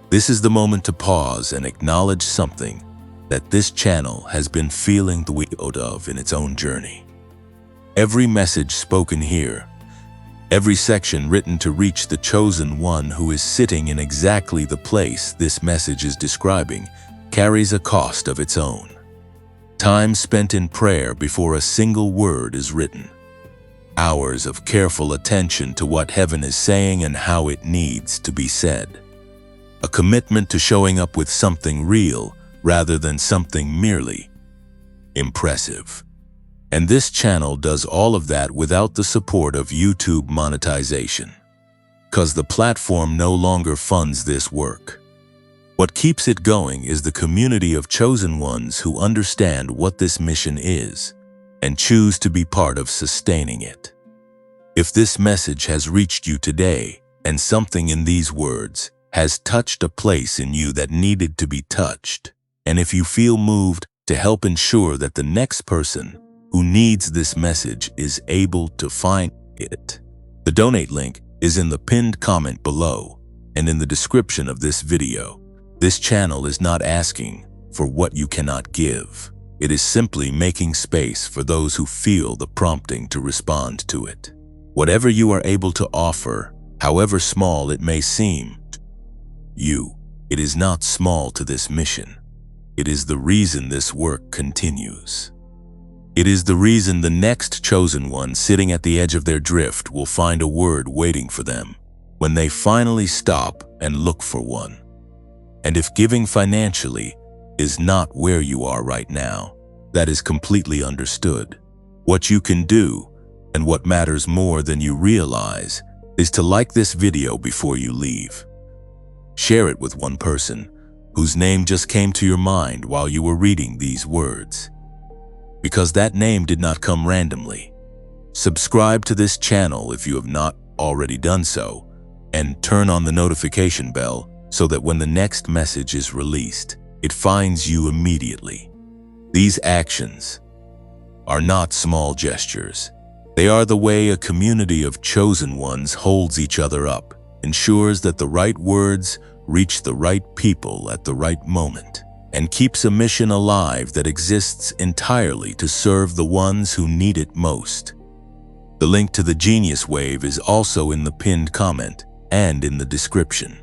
This is the moment to pause and acknowledge something that this channel has been feeling the weight of in its own journey. Every message spoken here, every section written to reach the chosen one who is sitting in exactly the place this message is describing, carries a cost of its own. Time spent in prayer before a single word is written. Hours of careful attention to what heaven is saying and how it needs to be said. A commitment to showing up with something real rather than something merely impressive. And this channel does all of that without the support of YouTube monetization, because the platform no longer funds this work. What keeps it going is the community of chosen ones who understand what this mission is and choose to be part of sustaining it. If this message has reached you today and something in these words has touched a place in you that needed to be touched, and if you feel moved to help ensure that the next person who needs this message is able to find it, the donate link is in the pinned comment below and in the description of this video. This channel is not asking for what you cannot give. It is simply making space for those who feel the prompting to respond to it. Whatever you are able to offer, however small it may seem to you, it is not small to this mission. It is the reason this work continues. It is the reason the next chosen one sitting at the edge of their drift will find a word waiting for them when they finally stop and look for one. And if giving financially is not where you are right now, that is completely understood. What you can do, and what matters more than you realize, is to like this video before you leave. Share it with one person whose name just came to your mind while you were reading these words, because that name did not come randomly. Subscribe to this channel if you have not already done so, and turn on the notification bell so that when the next message is released, it finds you immediately. These actions are not small gestures. They are the way a community of chosen ones holds each other up, ensures that the right words reach the right people at the right moment, and keeps a mission alive that exists entirely to serve the ones who need it most. The link to the Genius Wave is also in the pinned comment and in the description.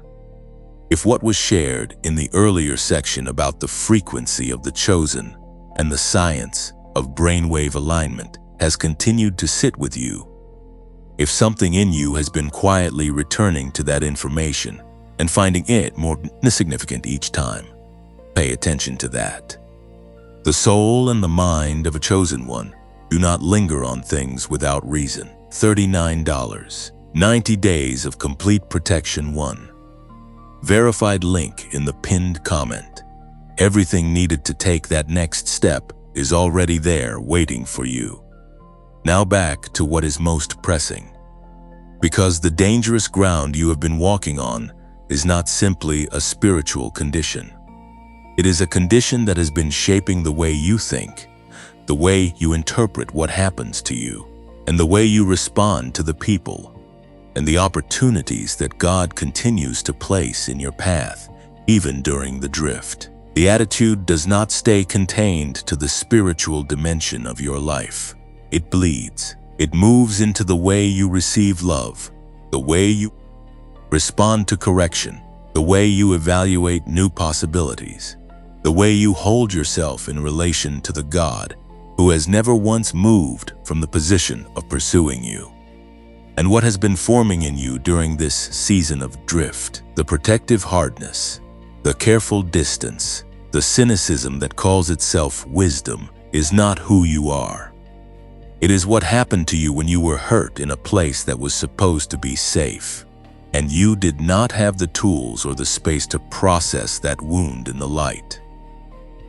If what was shared in the earlier section about the frequency of the chosen and the science of brainwave alignment has continued to sit with you, if something in you has been quietly returning to that information and finding it more significant each time, pay attention to that. The soul and the mind of a chosen one do not linger on things without reason. $39. 90 days of complete protection 1. Verified link in the pinned comment. Everything needed to take that next step is already there waiting for you. Now back to what is most pressing. Because the dangerous ground you have been walking on is not simply a spiritual condition. It is a condition that has been shaping the way you think, the way you interpret what happens to you, and the way you respond to the people and the opportunities that God continues to place in your path, even during the drift. The attitude does not stay contained to the spiritual dimension of your life. It bleeds. It moves into the way you receive love, the way you respond to correction, the way you evaluate new possibilities, the way you hold yourself in relation to the God who has never once moved from the position of pursuing you. And what has been forming in you during this season of drift, the protective hardness, the careful distance, the cynicism that calls itself wisdom, is not who you are. It is what happened to you when you were hurt in a place that was supposed to be safe, and you did not have the tools or the space to process that wound in the light.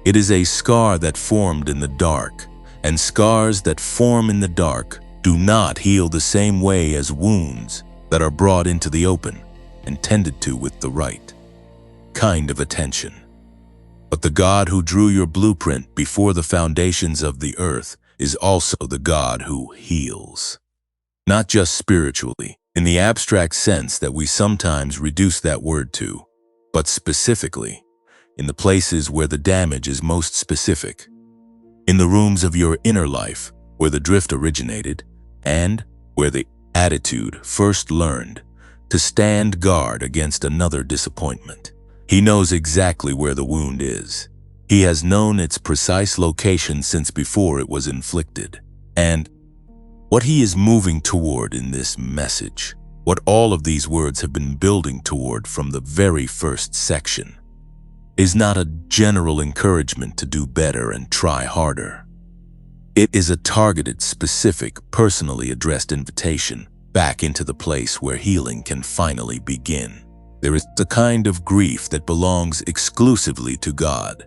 It is a scar that formed in the dark, and scars that form in the dark do not heal the same way as wounds that are brought into the open and tended to with the right kind of attention. But the God who drew your blueprint before the foundations of the earth is also the God who heals. Not just spiritually, in the abstract sense that we sometimes reduce that word to, but specifically, in the places where the damage is most specific, in the rooms of your inner life where the drift originated and where the attitude first learned to stand guard against another disappointment. He knows exactly where the wound is. He has known its precise location since before it was inflicted. And what he is moving toward in this message, what all of these words have been building toward from the very first section, is not a general encouragement to do better and try harder. It is a targeted, specific, personally addressed invitation back into the place where healing can finally begin. There is the kind of grief that belongs exclusively to God.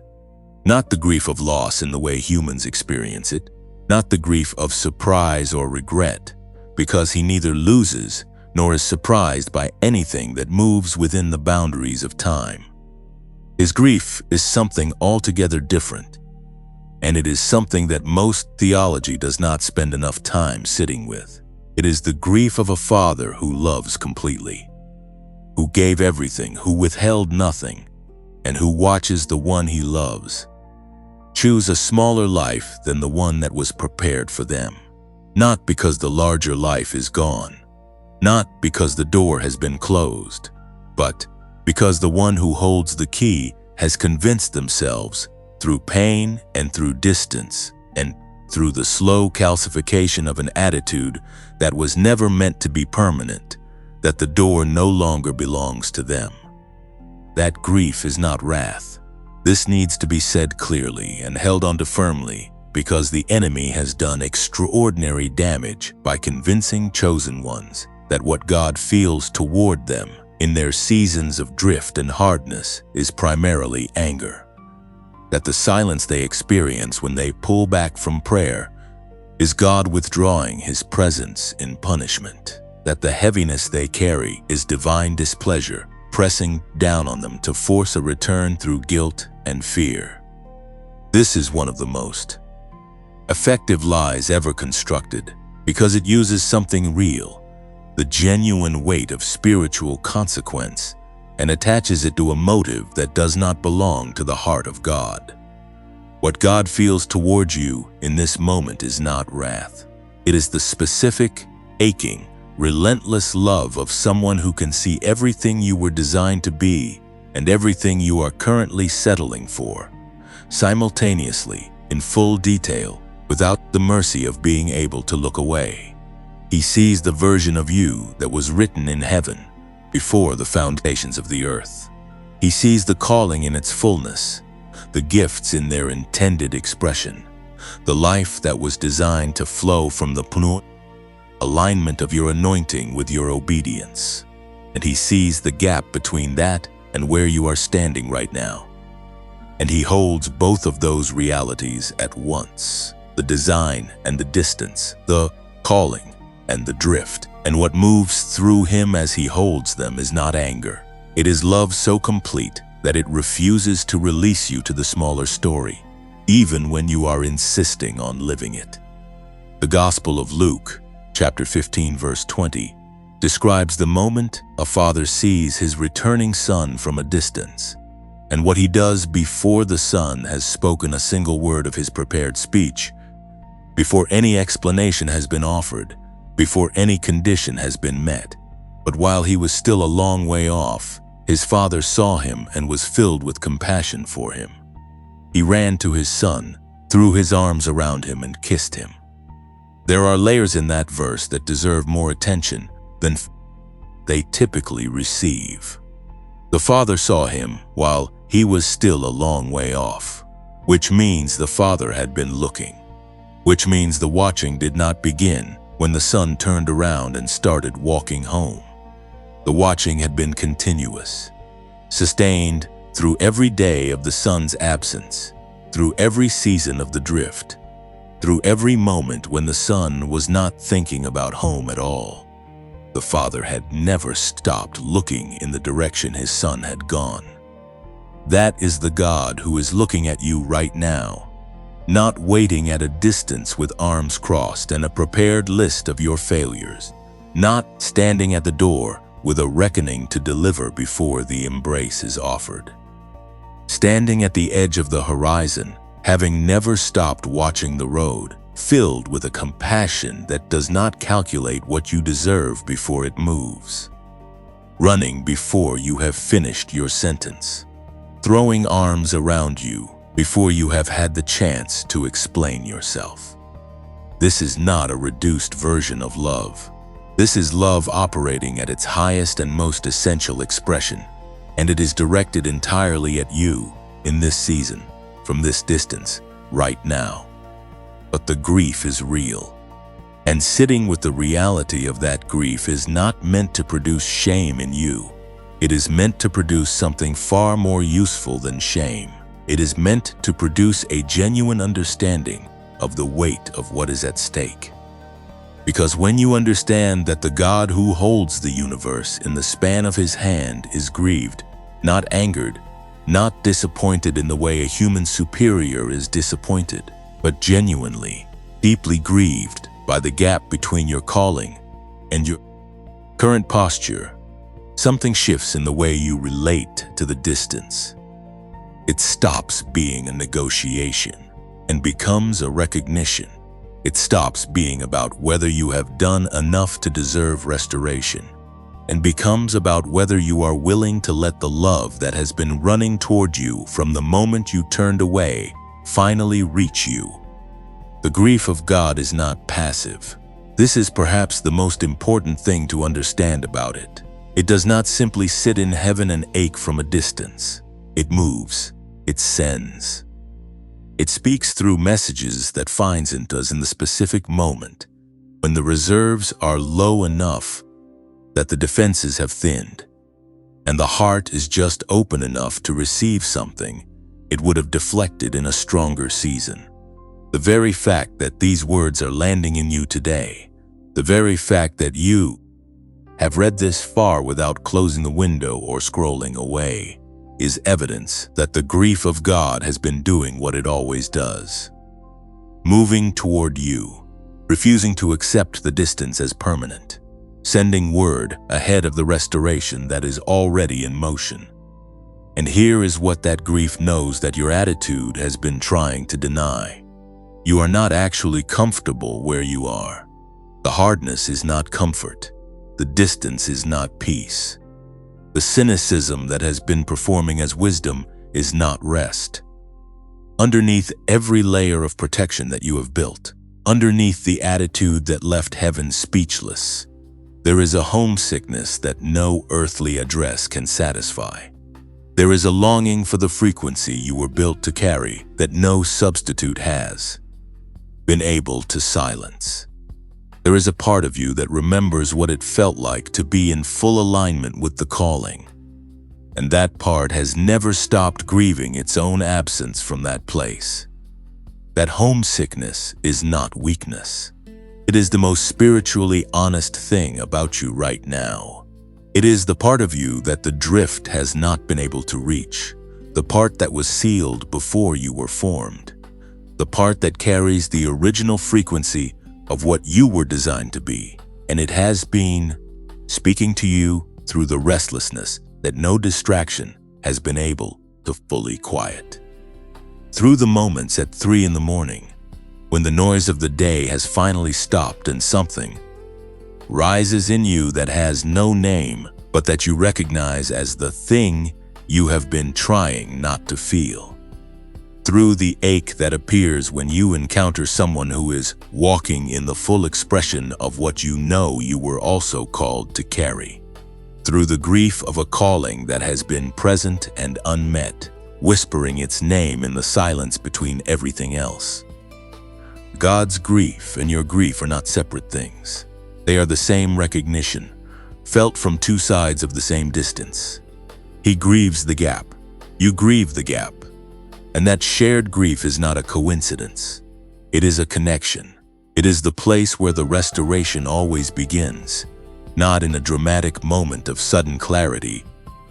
Not the grief of loss in the way humans experience it, not the grief of surprise or regret, because he neither loses nor is surprised by anything that moves within the boundaries of time. His grief is something altogether different, and it is something that most theology does not spend enough time sitting with. It is the grief of a father who loves completely, who gave everything, who withheld nothing, and who watches the one he loves choose a smaller life than the one that was prepared for them. Not because the larger life is gone, not because the door has been closed, but because the one who holds the key has convinced themselves through pain and through distance and through the slow calcification of an attitude that was never meant to be permanent, that the door no longer belongs to them. That grief is not wrath. This needs to be said clearly and held onto firmly, because the enemy has done extraordinary damage by convincing chosen ones that what God feels toward them in their seasons of drift and hardness is primarily anger. That the silence they experience when they pull back from prayer is God withdrawing his presence in punishment. That the heaviness they carry is divine displeasure pressing down on them to force a return through guilt and fear. This is one of the most effective lies ever constructed, because it uses something real, the genuine weight of spiritual consequence, and attaches it to a motive that does not belong to the heart of God. What God feels towards you in this moment is not wrath. It is the specific, aching, relentless love of someone who can see everything you were designed to be and everything you are currently settling for, simultaneously, in full detail, without the mercy of being able to look away. He sees the version of you that was written in heaven before the foundations of the earth. He sees the calling in its fullness, the gifts in their intended expression, the life that was designed to flow from the pneu alignment of your anointing with your obedience. And he sees the gap between that and where you are standing right now. And he holds both of those realities at once, the design and the distance, the calling and the drift. And what moves through him as he holds them is not anger. It is love so complete that it refuses to release you to the smaller story, even when you are insisting on living it. The Gospel of Luke, chapter 15, verse 20, describes the moment a father sees his returning son from a distance, and what he does before the son has spoken a single word of his prepared speech, before any explanation has been offered, before any condition has been met. But while he was still a long way off, his father saw him and was filled with compassion for him. He ran to his son, threw his arms around him, and kissed him. There are layers in that verse that deserve more attention than they typically receive. The father saw him while he was still a long way off, which means the father had been looking, which means the watching did not begin when the son turned around and started walking home. The watching had been continuous, sustained through every day of the son's absence, through every season of the drift, through every moment when the son was not thinking about home at all. The father had never stopped looking in the direction his son had gone. That is the God who is looking at you right now, not waiting at a distance with arms crossed and a prepared list of your failures, not standing at the door with a reckoning to deliver before the embrace is offered. Standing at the edge of the horizon, having never stopped watching the road, filled with a compassion that does not calculate what you deserve before it moves. Running before you have finished your sentence. Throwing arms around you before you have had the chance to explain yourself. This is not a reduced version of love. This is love operating at its highest and most essential expression, and it is directed entirely at you in this season, from this distance, right now. But the grief is real, and sitting with the reality of that grief is not meant to produce shame in you. It is meant to produce something far more useful than shame. It is meant to produce a genuine understanding of the weight of what is at stake. Because when you understand that the God who holds the universe in the span of his hand is grieved, not angered, not disappointed in the way a human superior is disappointed, but genuinely, deeply grieved by the gap between your calling and your current posture, something shifts in the way you relate to the distance. It stops being a negotiation and becomes a recognition. It stops being about whether you have done enough to deserve restoration and becomes about whether you are willing to let the love that has been running toward you from the moment you turned away finally reach you. The grief of God is not passive. This is perhaps the most important thing to understand about it. It does not simply sit in heaven and ache from a distance. It moves. It sends. It speaks through messages that finds us in the specific moment, when the reserves are low enough that the defenses have thinned, and the heart is just open enough to receive something it would have deflected in a stronger season. The very fact that these words are landing in you today, the very fact that you have read this far without closing the window or scrolling away, is evidence that the grief of God has been doing what it always does. Moving toward you, refusing to accept the distance as permanent, sending word ahead of the restoration that is already in motion. And here is what that grief knows that your attitude has been trying to deny. You are not actually comfortable where you are. The hardness is not comfort. The distance is not peace. The cynicism that has been performing as wisdom is not rest. Underneath every layer of protection that you have built, underneath the attitude that left heaven speechless, there is a homesickness that no earthly address can satisfy. There is a longing for the frequency you were built to carry that no substitute has been able to silence. There is a part of you that remembers what it felt like to be in full alignment with the calling. And that part has never stopped grieving its own absence from that place. That homesickness is not weakness. It is the most spiritually honest thing about you right now. It is the part of you that the drift has not been able to reach, the part that was sealed before you were formed, the part that carries the original frequency of what you were designed to be, and it has been speaking to you through the restlessness that no distraction has been able to fully quiet. Through the moments at 3 in the morning, when the noise of the day has finally stopped and something rises in you that has no name, but that you recognize as the thing you have been trying not to feel. Through the ache that appears when you encounter someone who is walking in the full expression of what you know you were also called to carry. Through the grief of a calling that has been present and unmet, whispering its name in the silence between everything else. God's grief and your grief are not separate things. They are the same recognition, felt from two sides of the same distance. He grieves the gap. You grieve the gap. And that shared grief is not a coincidence. It is a connection. It is the place where the restoration always begins, not in a dramatic moment of sudden clarity,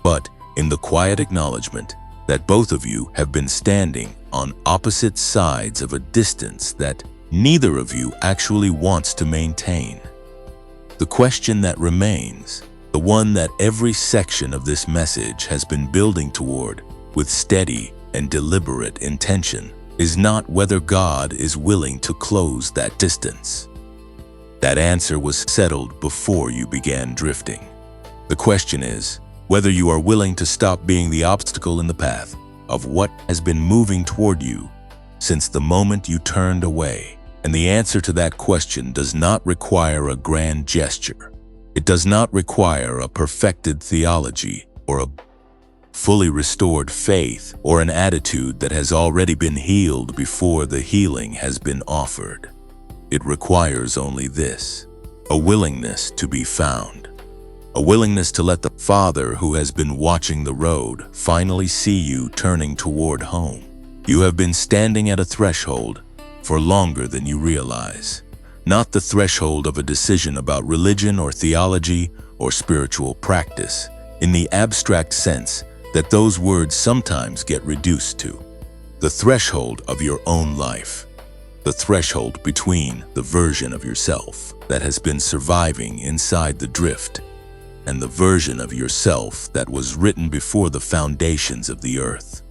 but in the quiet acknowledgement that both of you have been standing on opposite sides of a distance that neither of you actually wants to maintain. The question that remains, the one that every section of this message has been building toward with steady and deliberate intention, is not whether God is willing to close that distance. That answer was settled before you began drifting. The question is whether you are willing to stop being the obstacle in the path of what has been moving toward you since the moment you turned away. And the answer to that question does not require a grand gesture. It does not require a perfected theology or a fully restored faith or an attitude that has already been healed before the healing has been offered. It requires only this: a willingness to be found. A willingness to let the Father who has been watching the road finally see you turning toward home. You have been standing at a threshold for longer than you realize. Not the threshold of a decision about religion or theology or spiritual practice, in the abstract sense that those words sometimes get reduced to. The threshold of your own life. The threshold between the version of yourself that has been surviving inside the drift and the version of yourself that was written before the foundations of the earth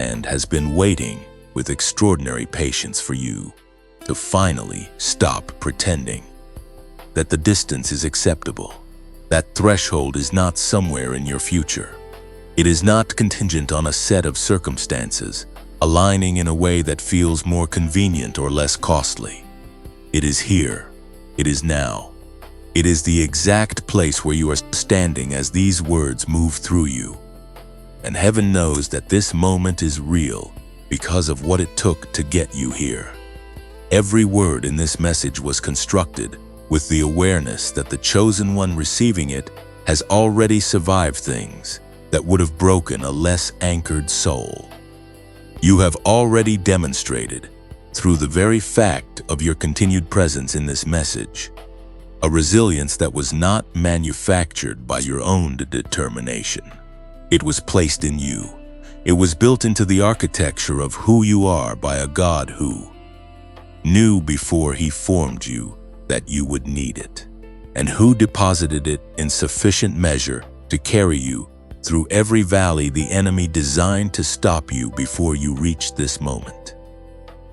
and has been waiting with extraordinary patience for you to finally stop pretending that the distance is acceptable. That threshold is not somewhere in your future. It is not contingent on a set of circumstances, aligning in a way that feels more convenient or less costly. It is here. It is now. It is the exact place where you are standing as these words move through you. And heaven knows that this moment is real because of what it took to get you here. Every word in this message was constructed with the awareness that the chosen one receiving it has already survived things that would have broken a less anchored soul. You have already demonstrated, through the very fact of your continued presence in this message, a resilience that was not manufactured by your own determination. It was placed in you. It was built into the architecture of who you are by a God who knew before he formed you that you would need it, and who deposited it in sufficient measure to carry you through every valley the enemy designed to stop you before you reach this moment.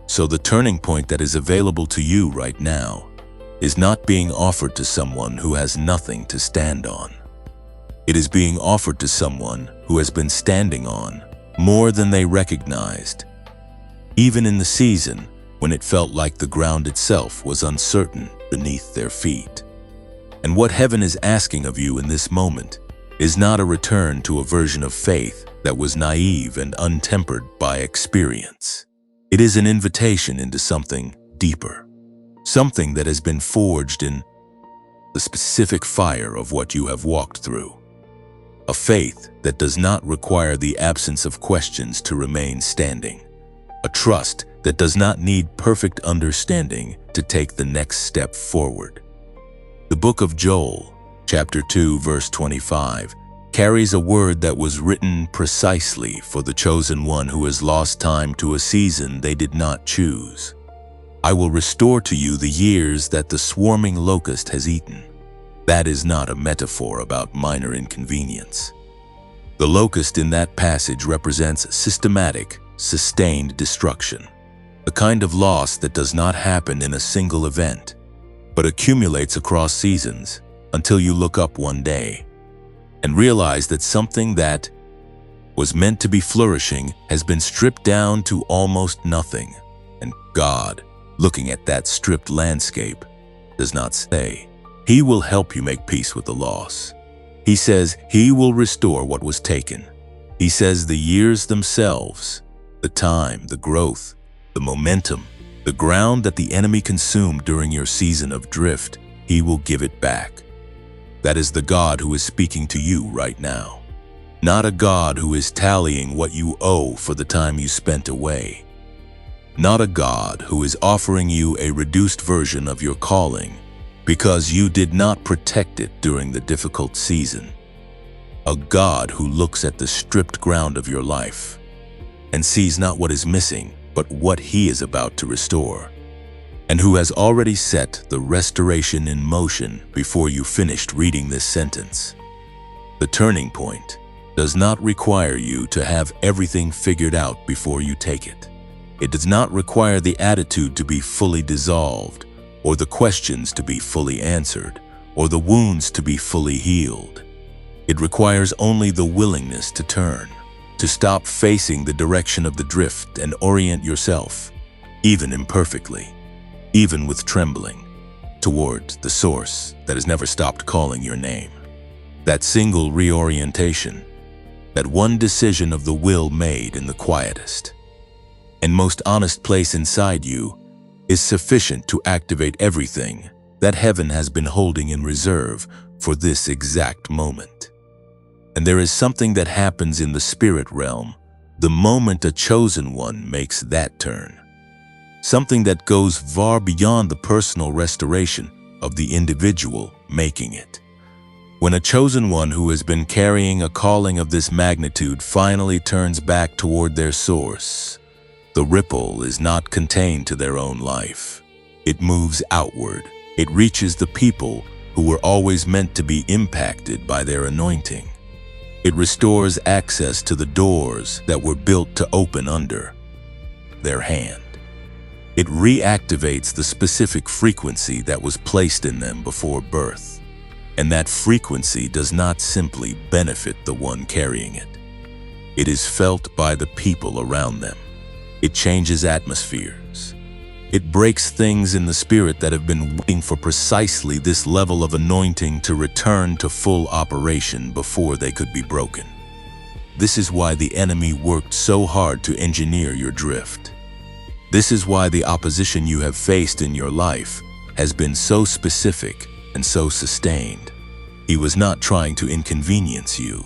So the turning point that is available to you right now is not being offered to someone who has nothing to stand on. It is being offered to someone who has been standing on more than they recognized, even in the season when it felt like the ground itself was uncertain beneath their feet. And what heaven is asking of you in this moment is not a return to a version of faith that was naive and untempered by experience. It is an invitation into something deeper, something that has been forged in the specific fire of what you have walked through. A faith that does not require the absence of questions to remain standing. A trust that does not need perfect understanding to take the next step forward. The book of Joel, chapter 2, verse 25, carries a word that was written precisely for the chosen one who has lost time to a season they did not choose. I will restore to you the years that the swarming locust has eaten. That is not a metaphor about minor inconvenience. The locust in that passage represents systematic, sustained destruction, a kind of loss that does not happen in a single event, but accumulates across seasons until you look up one day and realize that something that was meant to be flourishing has been stripped down to almost nothing. And God, looking at that stripped landscape, does not say, He will help you make peace with the loss. He says He will restore what was taken. He says the years themselves, the time, the growth, the momentum, the ground that the enemy consumed during your season of drift, He will give it back. That is the God who is speaking to you right now. Not a God who is tallying what you owe for the time you spent away. Not a God who is offering you a reduced version of your calling because you did not protect it during the difficult season. A God who looks at the stripped ground of your life and sees not what is missing, but what He is about to restore, and who has already set the restoration in motion before you finished reading this sentence. The turning point does not require you to have everything figured out before you take it. It does not require the attitude to be fully dissolved, or the questions to be fully answered, or the wounds to be fully healed. It requires only the willingness to turn, to stop facing the direction of the drift and orient yourself, even imperfectly, even with trembling, toward the source that has never stopped calling your name. That single reorientation, that one decision of the will made in the quietest and most honest place inside you is sufficient to activate everything that heaven has been holding in reserve for this exact moment. And there is something that happens in the spirit realm the moment a chosen one makes that turn. Something that goes far beyond the personal restoration of the individual making it. When a chosen one who has been carrying a calling of this magnitude finally turns back toward their source, the ripple is not contained to their own life. It moves outward. It reaches the people who were always meant to be impacted by their anointing. It restores access to the doors that were built to open under their hand. It reactivates the specific frequency that was placed in them before birth. And that frequency does not simply benefit the one carrying it. It is felt by the people around them. It changes atmospheres. It breaks things in the spirit that have been waiting for precisely this level of anointing to return to full operation before they could be broken. This is why the enemy worked so hard to engineer your drift. This is why the opposition you have faced in your life has been so specific and so sustained. He was not trying to inconvenience you.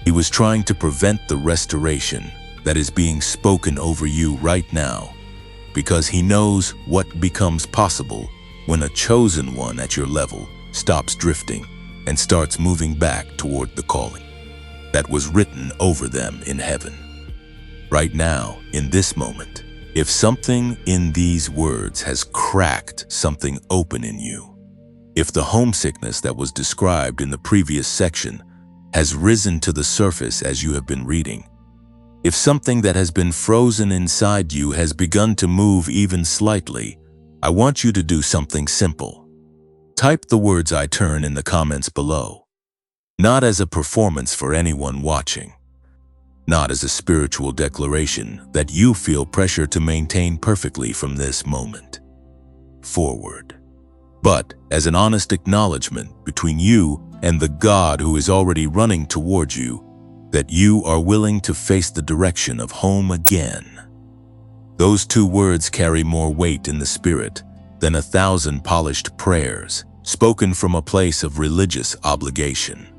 He was trying to prevent the restoration that is being spoken over you right now, because He knows what becomes possible when a chosen one at your level stops drifting and starts moving back toward the calling that was written over them in heaven. Right now, in this moment, if something in these words has cracked something open in you, if the homesickness that was described in the previous section has risen to the surface as you have been reading, if something that has been frozen inside you has begun to move even slightly, I want you to do something simple. Type the words "I turn" in the comments below. Not as a performance for anyone watching. Not as a spiritual declaration that you feel pressure to maintain perfectly from this moment forward, but as an honest acknowledgement between you and the God who is already running toward you, that you are willing to face the direction of home again. Those two words carry more weight in the spirit than 1,000 polished prayers spoken from a place of religious obligation.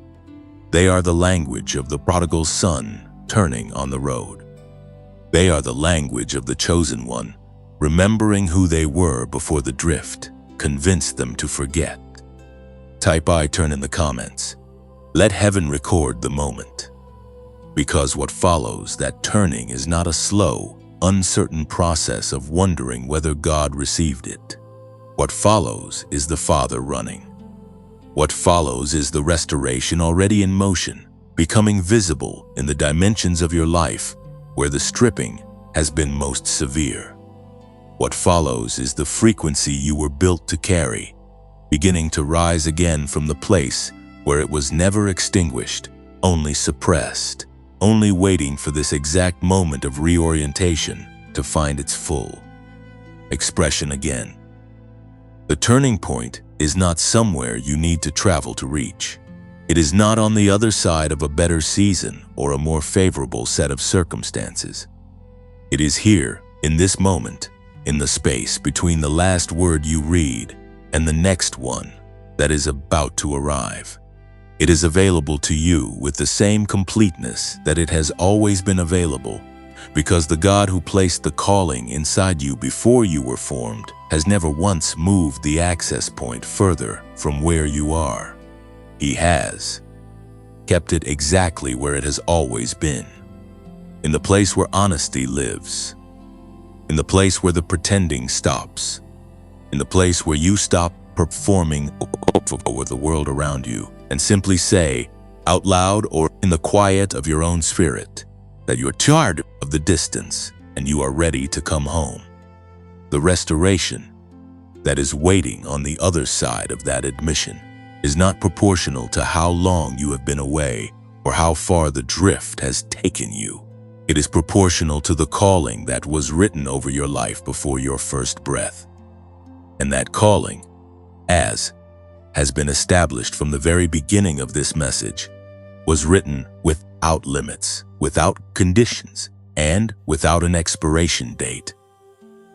They are the language of the prodigal son turning on the road. They are the language of the chosen one, remembering who they were before the drift convinced them to forget. Type I turn in the comments. Let heaven record the moment. Because what follows that turning is not a slow, uncertain process of wondering whether God received it. What follows is the Father running. What follows is the restoration already in motion, becoming visible in the dimensions of your life where the stripping has been most severe. What follows is the frequency you were built to carry, beginning to rise again from the place where it was never extinguished, only suppressed, only waiting for this exact moment of reorientation to find its full expression again. The turning point is not somewhere you need to travel to reach. It is not on the other side of a better season or a more favorable set of circumstances. It is here, in this moment, in the space between the last word you read and the next one that is about to arrive. It is available to you with the same completeness that it has always been available, because the God who placed the calling inside you before you were formed has never once moved the access point further from where you are. He has kept it exactly where it has always been, in the place where honesty lives, in the place where the pretending stops, in the place where you stop performing for the world around you and simply say out loud or in the quiet of your own spirit that you're tired of the distance and you are ready to come home. The restoration that is waiting on the other side of that admission is not proportional to how long you have been away or how far the drift has taken you. It is proportional to the calling that was written over your life before your first breath. And that calling, as has been established from the very beginning of this message, was written without limits, without conditions, and without an expiration date.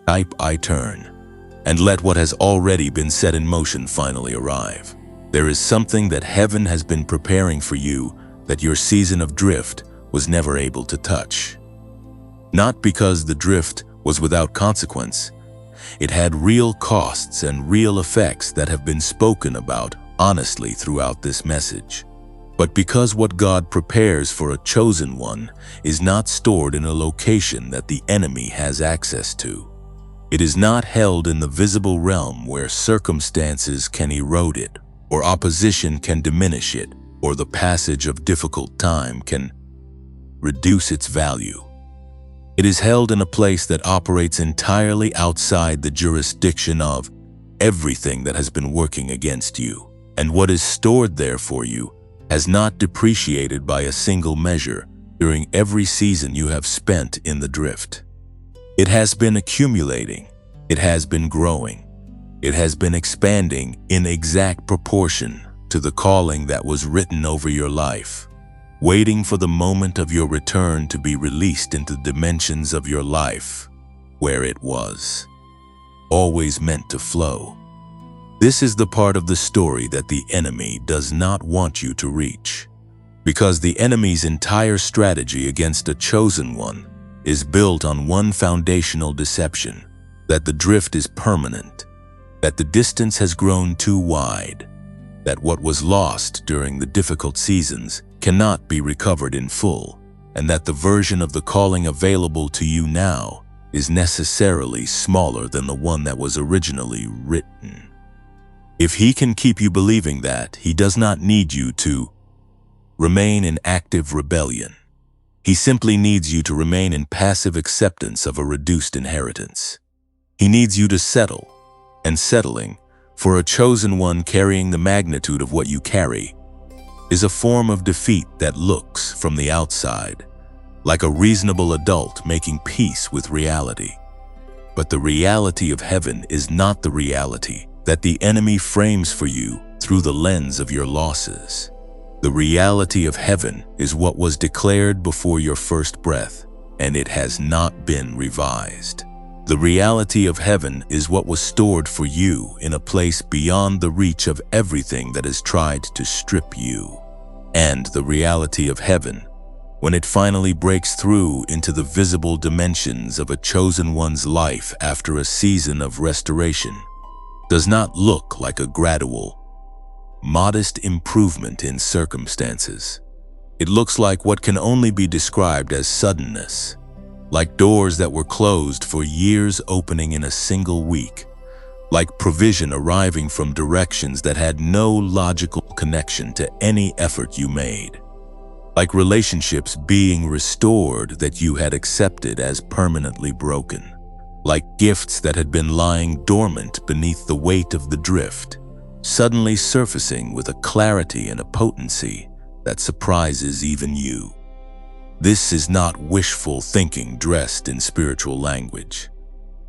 Type I turn, and let what has already been set in motion finally arrive. There is something that heaven has been preparing for you that your season of drift was never able to touch. Not because the drift was without consequence. It had real costs and real effects that have been spoken about honestly throughout this message. But because what God prepares for a chosen one is not stored in a location that the enemy has access to. It is not held in the visible realm where circumstances can erode it, or opposition can diminish it, or the passage of difficult time can reduce its value. It is held in a place that operates entirely outside the jurisdiction of everything that has been working against you, and what is stored there for you has not depreciated by a single measure during every season you have spent in the drift. It has been accumulating, it has been growing, it has been expanding in exact proportion to the calling that was written over your life, waiting for the moment of your return to be released into the dimensions of your life where it was always meant to flow. This is the part of the story that the enemy does not want you to reach, because the enemy's entire strategy against a chosen one is built on one foundational deception: that the drift is permanent, that the distance has grown too wide, that what was lost during the difficult seasons cannot be recovered in full, and that the version of the calling available to you now is necessarily smaller than the one that was originally written. If he can keep you believing that, he does not need you to remain in active rebellion. He simply needs you to remain in passive acceptance of a reduced inheritance. He needs you to settle, and settling for a chosen one carrying the magnitude of what you carry is a form of defeat that looks from the outside like a reasonable adult making peace with reality. But the reality of heaven is not the reality that the enemy frames for you through the lens of your losses. The reality of heaven is what was declared before your first breath, and it has not been revised. The reality of heaven is what was stored for you in a place beyond the reach of everything that has tried to strip you. And the reality of heaven, when it finally breaks through into the visible dimensions of a chosen one's life after a season of restoration, does not look like a gradual, modest improvement in circumstances. It looks like what can only be described as suddenness, like doors that were closed for years opening in a single week, like provision arriving from directions that had no logical connection to any effort you made, like relationships being restored that you had accepted as permanently broken, like gifts that had been lying dormant beneath the weight of the drift, suddenly surfacing with a clarity and a potency that surprises even you. This is not wishful thinking dressed in spiritual language.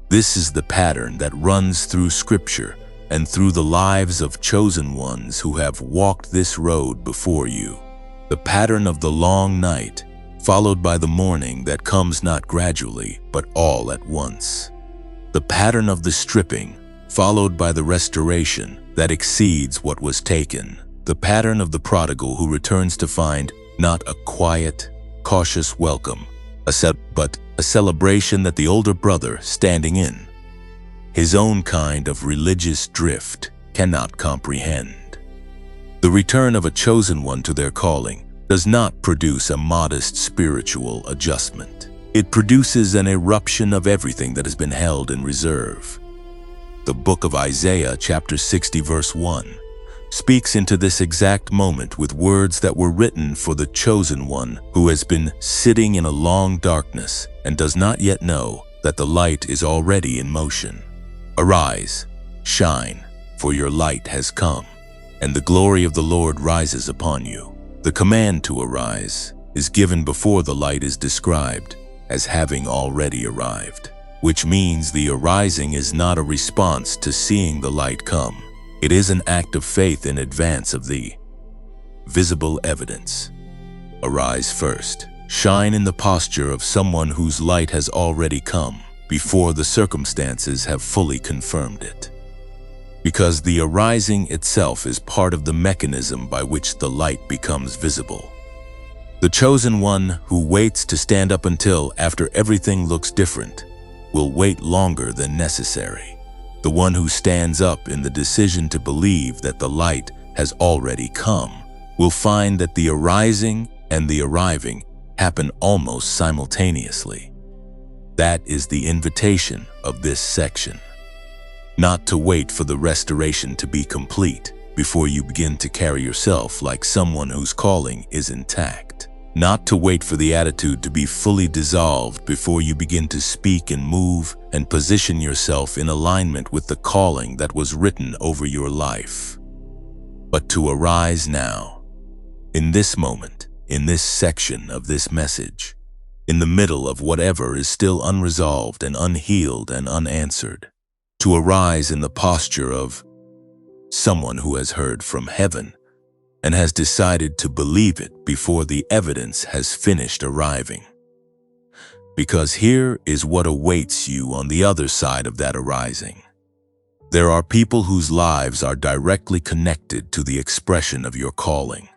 This is the pattern that runs through Scripture and through the lives of chosen ones who have walked this road before you. The pattern of the long night, followed by the morning that comes not gradually, but all at once. The pattern of the stripping, followed by the restoration that exceeds what was taken. The pattern of the prodigal who returns to find not a quiet, cautious welcome, but a celebration that the older brother standing in his own kind of religious drift cannot comprehend. The return of a chosen one to their calling does not produce a modest spiritual adjustment. It produces an eruption of everything that has been held in reserve. The book of Isaiah, chapter 60, verse 1, speaks into this exact moment with words that were written for the chosen one who has been sitting in a long darkness and does not yet know that the light is already in motion. Arise, shine, for your light has come, and the glory of the Lord rises upon you. The command to arise is given before the light is described as having already arrived, which means the arising is not a response to seeing the light come. It is an act of faith in advance of the visible evidence. Arise first. Shine in the posture of someone whose light has already come before the circumstances have fully confirmed it. Because the arising itself is part of the mechanism by which the light becomes visible. The chosen one who waits to stand up until after everything looks different will wait longer than necessary. The one who stands up in the decision to believe that the light has already come will find that the arising and the arriving happen almost simultaneously. That is the invitation of this section. Not to wait for the restoration to be complete before you begin to carry yourself like someone whose calling is intact. Not to wait for the attitude to be fully dissolved before you begin to speak and move and position yourself in alignment with the calling that was written over your life. But to arise now, in this moment, in this section of this message, in the middle of whatever is still unresolved and unhealed and unanswered. To arise in the posture of someone who has heard from heaven and has decided to believe it before the evidence has finished arriving. Because here is what awaits you on the other side of that arising. There are people whose lives are directly connected to the expression of your calling.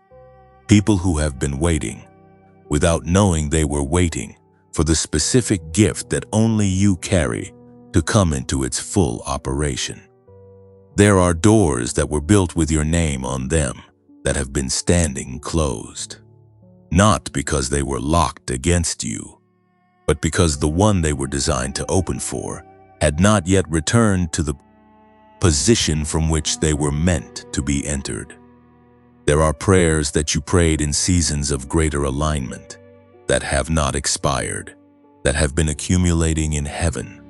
People who have been waiting, without knowing they were waiting, for the specific gift that only you carry to come into its full operation. There are doors that were built with your name on them that have been standing closed, not because they were locked against you, but because the one they were designed to open for had not yet returned to the position from which they were meant to be entered. There are prayers that you prayed in seasons of greater alignment that have not expired, that have been accumulating in heaven,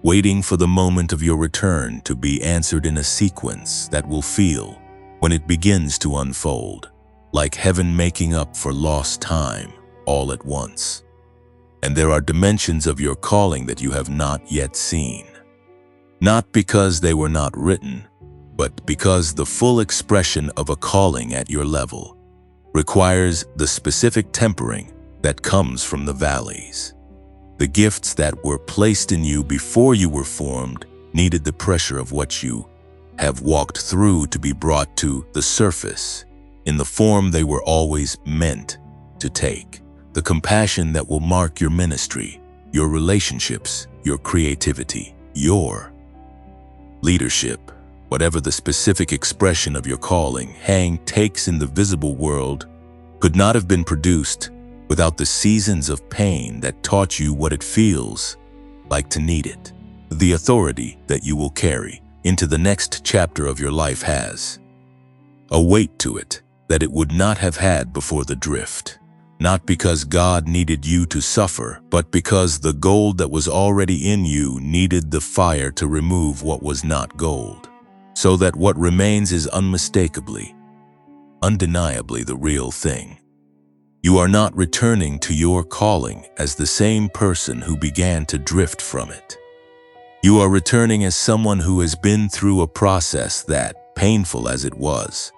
waiting for the moment of your return to be answered in a sequence that will feel, when it begins to unfold, like heaven making up for lost time all at once. And there are dimensions of your calling that you have not yet seen, not because they were not written, but because the full expression of a calling at your level requires the specific tempering that comes from the valleys. The gifts that were placed in you before you were formed needed the pressure of what you have walked through to be brought to the surface in the form they were always meant to take. The compassion that will mark your ministry, your relationships, your creativity, your leadership, whatever the specific expression of your calling takes in the visible world, could not have been produced without the seasons of pain that taught you what it feels like to need it. The authority that you will carry into the next chapter of your life has a weight to it that it would not have had before the drift. Not because God needed you to suffer, but because the gold that was already in you needed the fire to remove what was not gold, so that what remains is unmistakably, undeniably the real thing. You are not returning to your calling as the same person who began to drift from it. You are returning as someone who has been through a process that, painful as it was,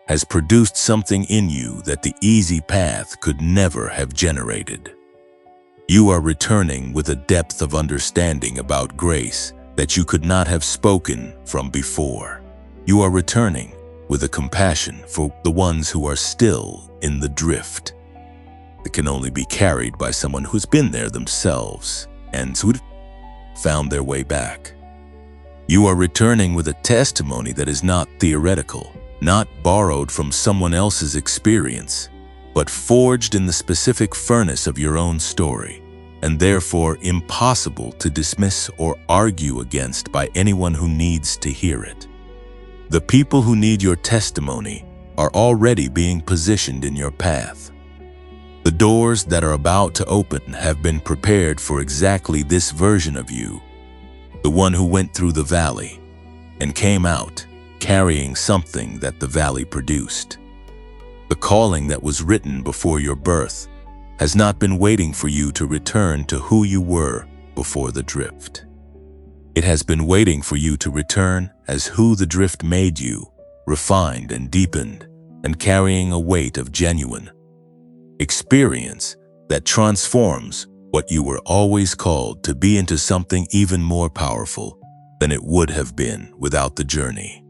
has produced something in you that the easy path could never have generated. You are returning with a depth of understanding about grace that you could not have spoken from before. You are returning with a compassion for the ones who are still in the drift. It can only be carried by someone who's been there themselves and who'd found their way back. You are returning with a testimony that is not theoretical, not borrowed from someone else's experience, but forged in the specific furnace of your own story, and therefore impossible to dismiss or argue against by anyone who needs to hear it. The people who need your testimony are already being positioned in your path. The doors that are about to open have been prepared for exactly this version of you, the one who went through the valley and came out carrying something that the valley produced. The calling that was written before your birth has not been waiting for you to return to who you were before the drift. It has been waiting for you to return as who the drift made you, refined and deepened, and carrying a weight of genuine experience that transforms what you were always called to be into something even more powerful than it would have been without the journey.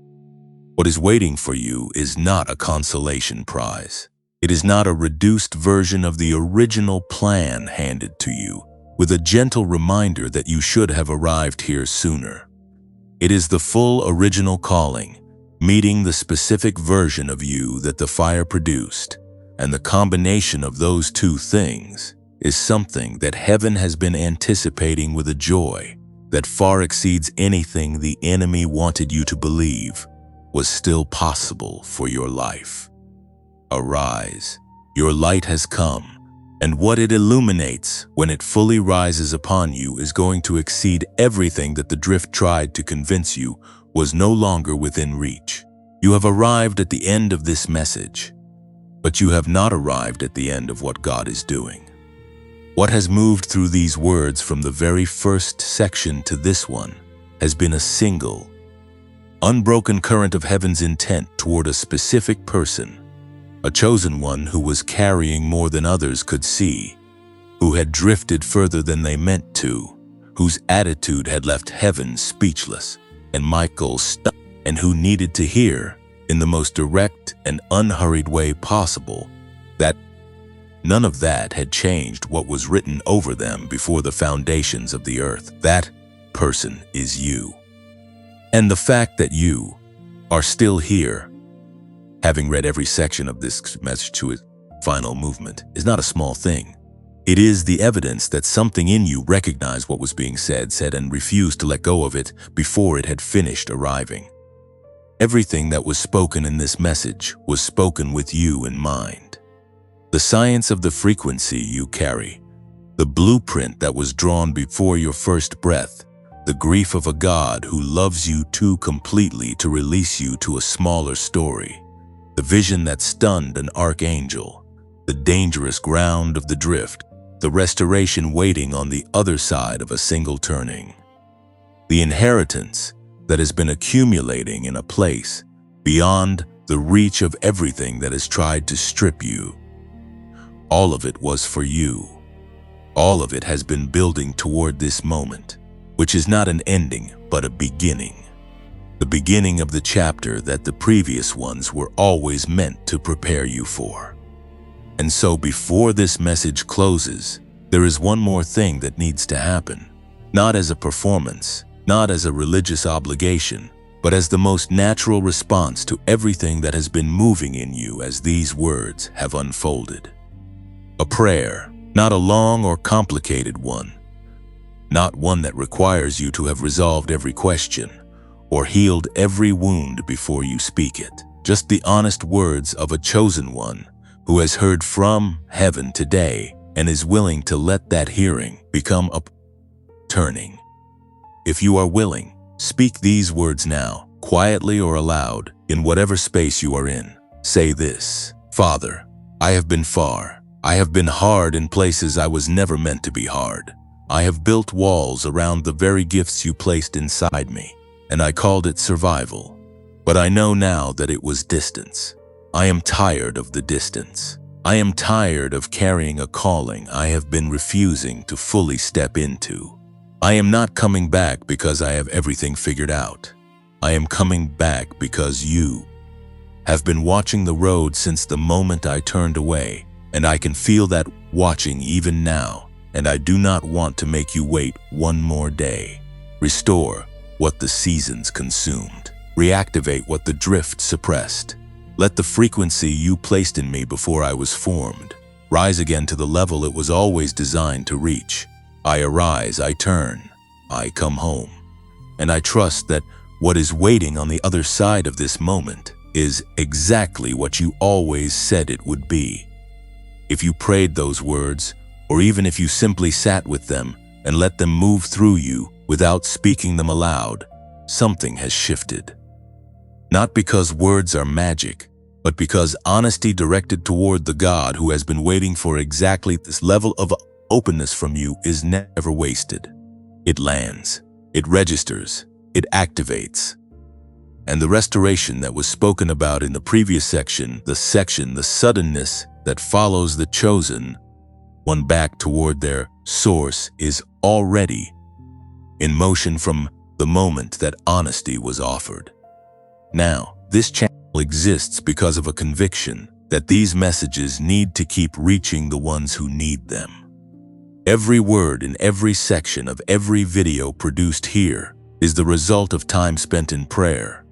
What is waiting for you is not a consolation prize. It is not a reduced version of the original plan handed to you, with a gentle reminder that you should have arrived here sooner. It is the full original calling, meeting the specific version of you that the fire produced, and the combination of those two things is something that heaven has been anticipating with a joy that far exceeds anything the enemy wanted you to believe was still possible for your life. Arise, your light has come, and what it illuminates when it fully rises upon you is going to exceed everything that the drift tried to convince you was no longer within reach. You have arrived at the end of this message, but you have not arrived at the end of what God is doing. What has moved through these words from the very first section to this one has been a single, unbroken current of heaven's intent toward a specific person, a chosen one who was carrying more than others could see, who had drifted further than they meant to, whose attitude had left heaven speechless and Michael stunned, and who needed to hear, in the most direct and unhurried way possible, that none of that had changed what was written over them before the foundations of the earth. That person is you. And the fact that you are still here, having read every section of this message to its final movement, is not a small thing. It is the evidence that something in you recognized what was being said, and refused to let go of it before it had finished arriving. Everything that was spoken in this message was spoken with you in mind. The science of the frequency you carry, the blueprint that was drawn before your first breath, the grief of a God who loves you too completely to release you to a smaller story, the vision that stunned an archangel, the dangerous ground of the drift, the restoration waiting on the other side of a single turning, the inheritance that has been accumulating in a place beyond the reach of everything that has tried to strip you. All of it was for you. All of it has been building toward this moment, which is not an ending, but a beginning. The beginning of the chapter that the previous ones were always meant to prepare you for. And so before this message closes, there is one more thing that needs to happen. Not as a performance, not as a religious obligation, but as the most natural response to everything that has been moving in you as these words have unfolded. A prayer, not a long or complicated one. Not one that requires you to have resolved every question or healed every wound before you speak it. Just the honest words of a chosen one who has heard from heaven today and is willing to let that hearing become a turning. If you are willing, speak these words now, quietly or aloud, in whatever space you are in. Say this: Father, I have been far. I have been hard in places I was never meant to be hard. I have built walls around the very gifts you placed inside me, and I called it survival. But I know now that it was distance. I am tired of the distance. I am tired of carrying a calling I have been refusing to fully step into. I am not coming back because I have everything figured out. I am coming back because you have been watching the road since the moment I turned away, and I can feel that watching even now. And I do not want to make you wait one more day. Restore what the seasons consumed. Reactivate what the drift suppressed. Let the frequency you placed in me before I was formed rise again to the level it was always designed to reach. I arise, I turn, I come home. And I trust that what is waiting on the other side of this moment is exactly what you always said it would be. If you prayed those words, or even if you simply sat with them and let them move through you without speaking them aloud, something has shifted. Not because words are magic, but because honesty directed toward the God who has been waiting for exactly this level of openness from you is never wasted. It lands, it registers, it activates. And the restoration that was spoken about in the previous section, the suddenness that follows the chosen one back toward their source, is already in motion from the moment that honesty was offered. Now, this channel exists because of a conviction that these messages need to keep reaching the ones who need them. Every word in every section of every video produced here is the result of time spent in prayer,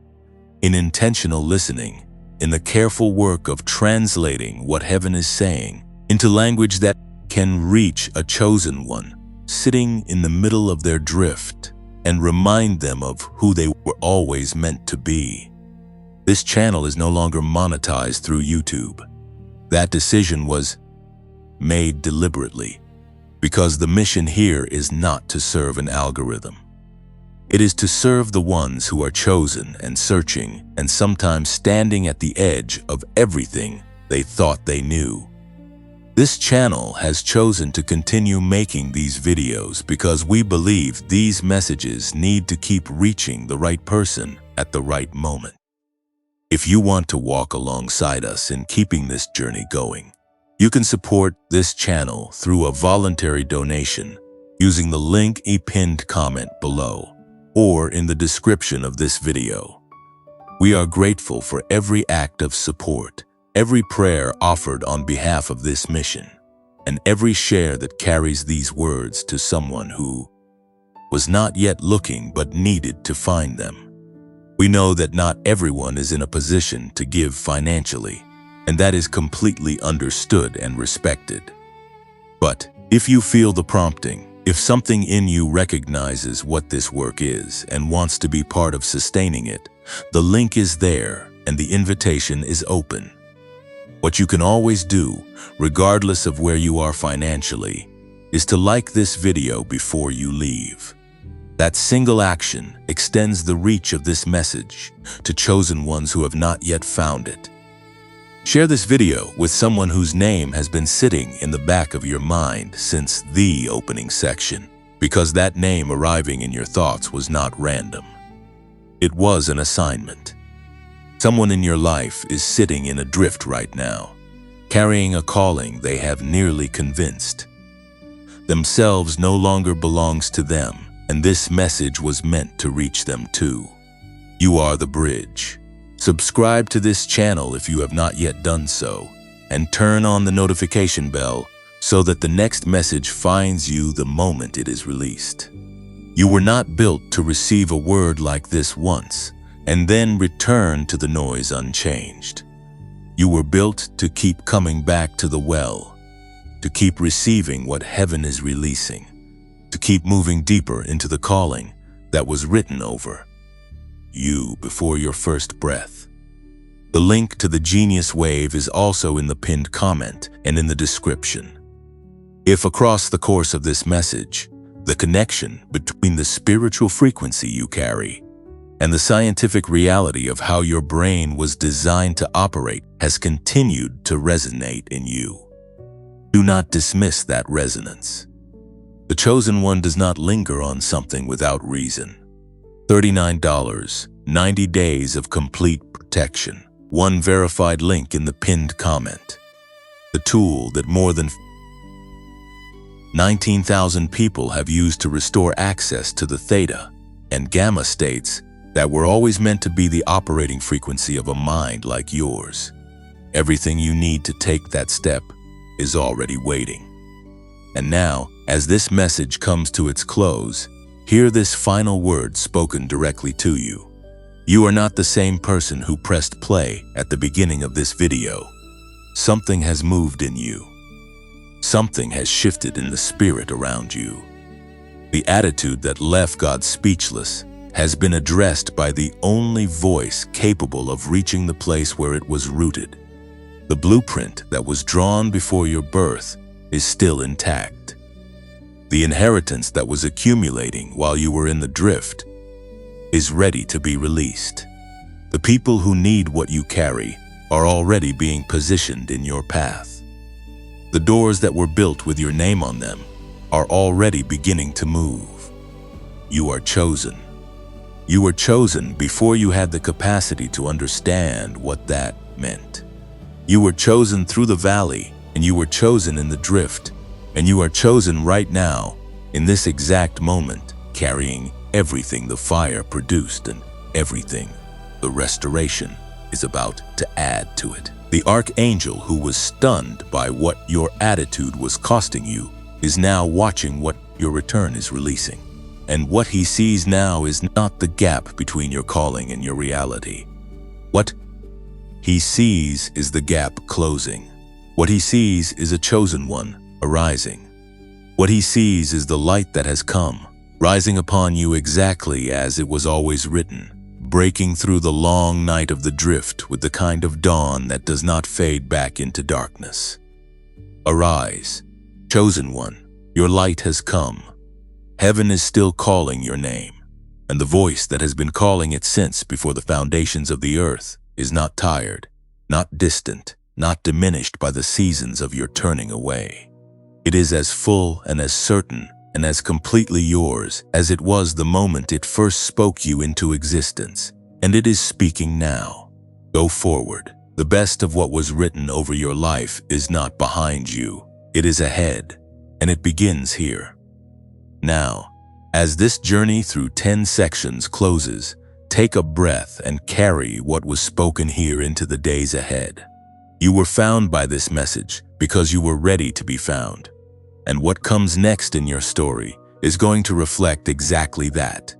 in intentional listening, in the careful work of translating what heaven is saying into language that can reach a chosen one sitting in the middle of their drift and remind them of who they were always meant to be. This channel is no longer monetized through YouTube. That decision was made deliberately because the mission here is not to serve an algorithm. It is to serve the ones who are chosen and searching and sometimes standing at the edge of everything they thought they knew. This channel has chosen to continue making these videos because we believe these messages need to keep reaching the right person at the right moment. If you want to walk alongside us in keeping this journey going, you can support this channel through a voluntary donation using the link in a pinned comment below or in the description of this video. We are grateful for every act of support, every prayer offered on behalf of this mission, and every share that carries these words to someone who was not yet looking but needed to find them. We know that not everyone is in a position to give financially, and that is completely understood and respected. But if you feel the prompting, if something in you recognizes what this work is and wants to be part of sustaining it, the link is there and the invitation is open. What you can always do, regardless of where you are financially, is to like this video before you leave. That single action extends the reach of this message to chosen ones who have not yet found it. Share this video with someone whose name has been sitting in the back of your mind since the opening section, because that name arriving in your thoughts was not random. It was an assignment. Someone in your life is sitting in a drift right now, carrying a calling they have nearly convinced themselves no longer belongs to them, and this message was meant to reach them too. You are the bridge. Subscribe to this channel if you have not yet done so, and turn on the notification bell so that the next message finds you the moment it is released. You were not built to receive a word like this once and then return to the noise unchanged. You were built to keep coming back to the well, to keep receiving what heaven is releasing, to keep moving deeper into the calling that was written over you before your first breath. The link to the Genius Wave is also in the pinned comment and in the description. If across the course of this message, the connection between the spiritual frequency you carry and the scientific reality of how your brain was designed to operate has continued to resonate in you, do not dismiss that resonance. The Chosen One does not linger on something without reason. $39, 90 days of complete protection. One verified link in the pinned comment. The tool that more than 19,000 people have used to restore access to the theta and gamma states that were always meant to be the operating frequency of a mind like yours. Everything you need to take that step is already waiting. And now, as this message comes to its close, hear this final word spoken directly to you. You are not the same person who pressed play at the beginning of this video. Something has moved in you. Something has shifted in the spirit around you. The attitude that left God speechless has been addressed by the only voice capable of reaching the place where it was rooted. The blueprint that was drawn before your birth is still intact. The inheritance that was accumulating while you were in the drift is ready to be released. The people who need what you carry are already being positioned in your path. The doors that were built with your name on them are already beginning to move. You are chosen. You were chosen before you had the capacity to understand what that meant. You were chosen through the valley, and you were chosen in the drift, and you are chosen right now, in this exact moment, carrying everything the fire produced and everything the restoration is about to add to it. The archangel who was stunned by what your attitude was costing you is now watching what your return is releasing. And what he sees now is not the gap between your calling and your reality. What he sees is the gap closing. What he sees is a chosen one arising. What he sees is the light that has come, rising upon you exactly as it was always written, breaking through the long night of the drift with the kind of dawn that does not fade back into darkness. Arise, chosen one, your light has come. Heaven is still calling your name, and the voice that has been calling it since before the foundations of the earth is not tired, not distant, not diminished by the seasons of your turning away. It is as full and as certain and as completely yours as it was the moment it first spoke you into existence, and it is speaking now. Go forward. The best of what was written over your life is not behind you. It is ahead, and it begins here. Now, as this journey through 10 sections closes, take a breath and carry what was spoken here into the days ahead. You were found by this message because you were ready to be found. And what comes next in your story is going to reflect exactly that.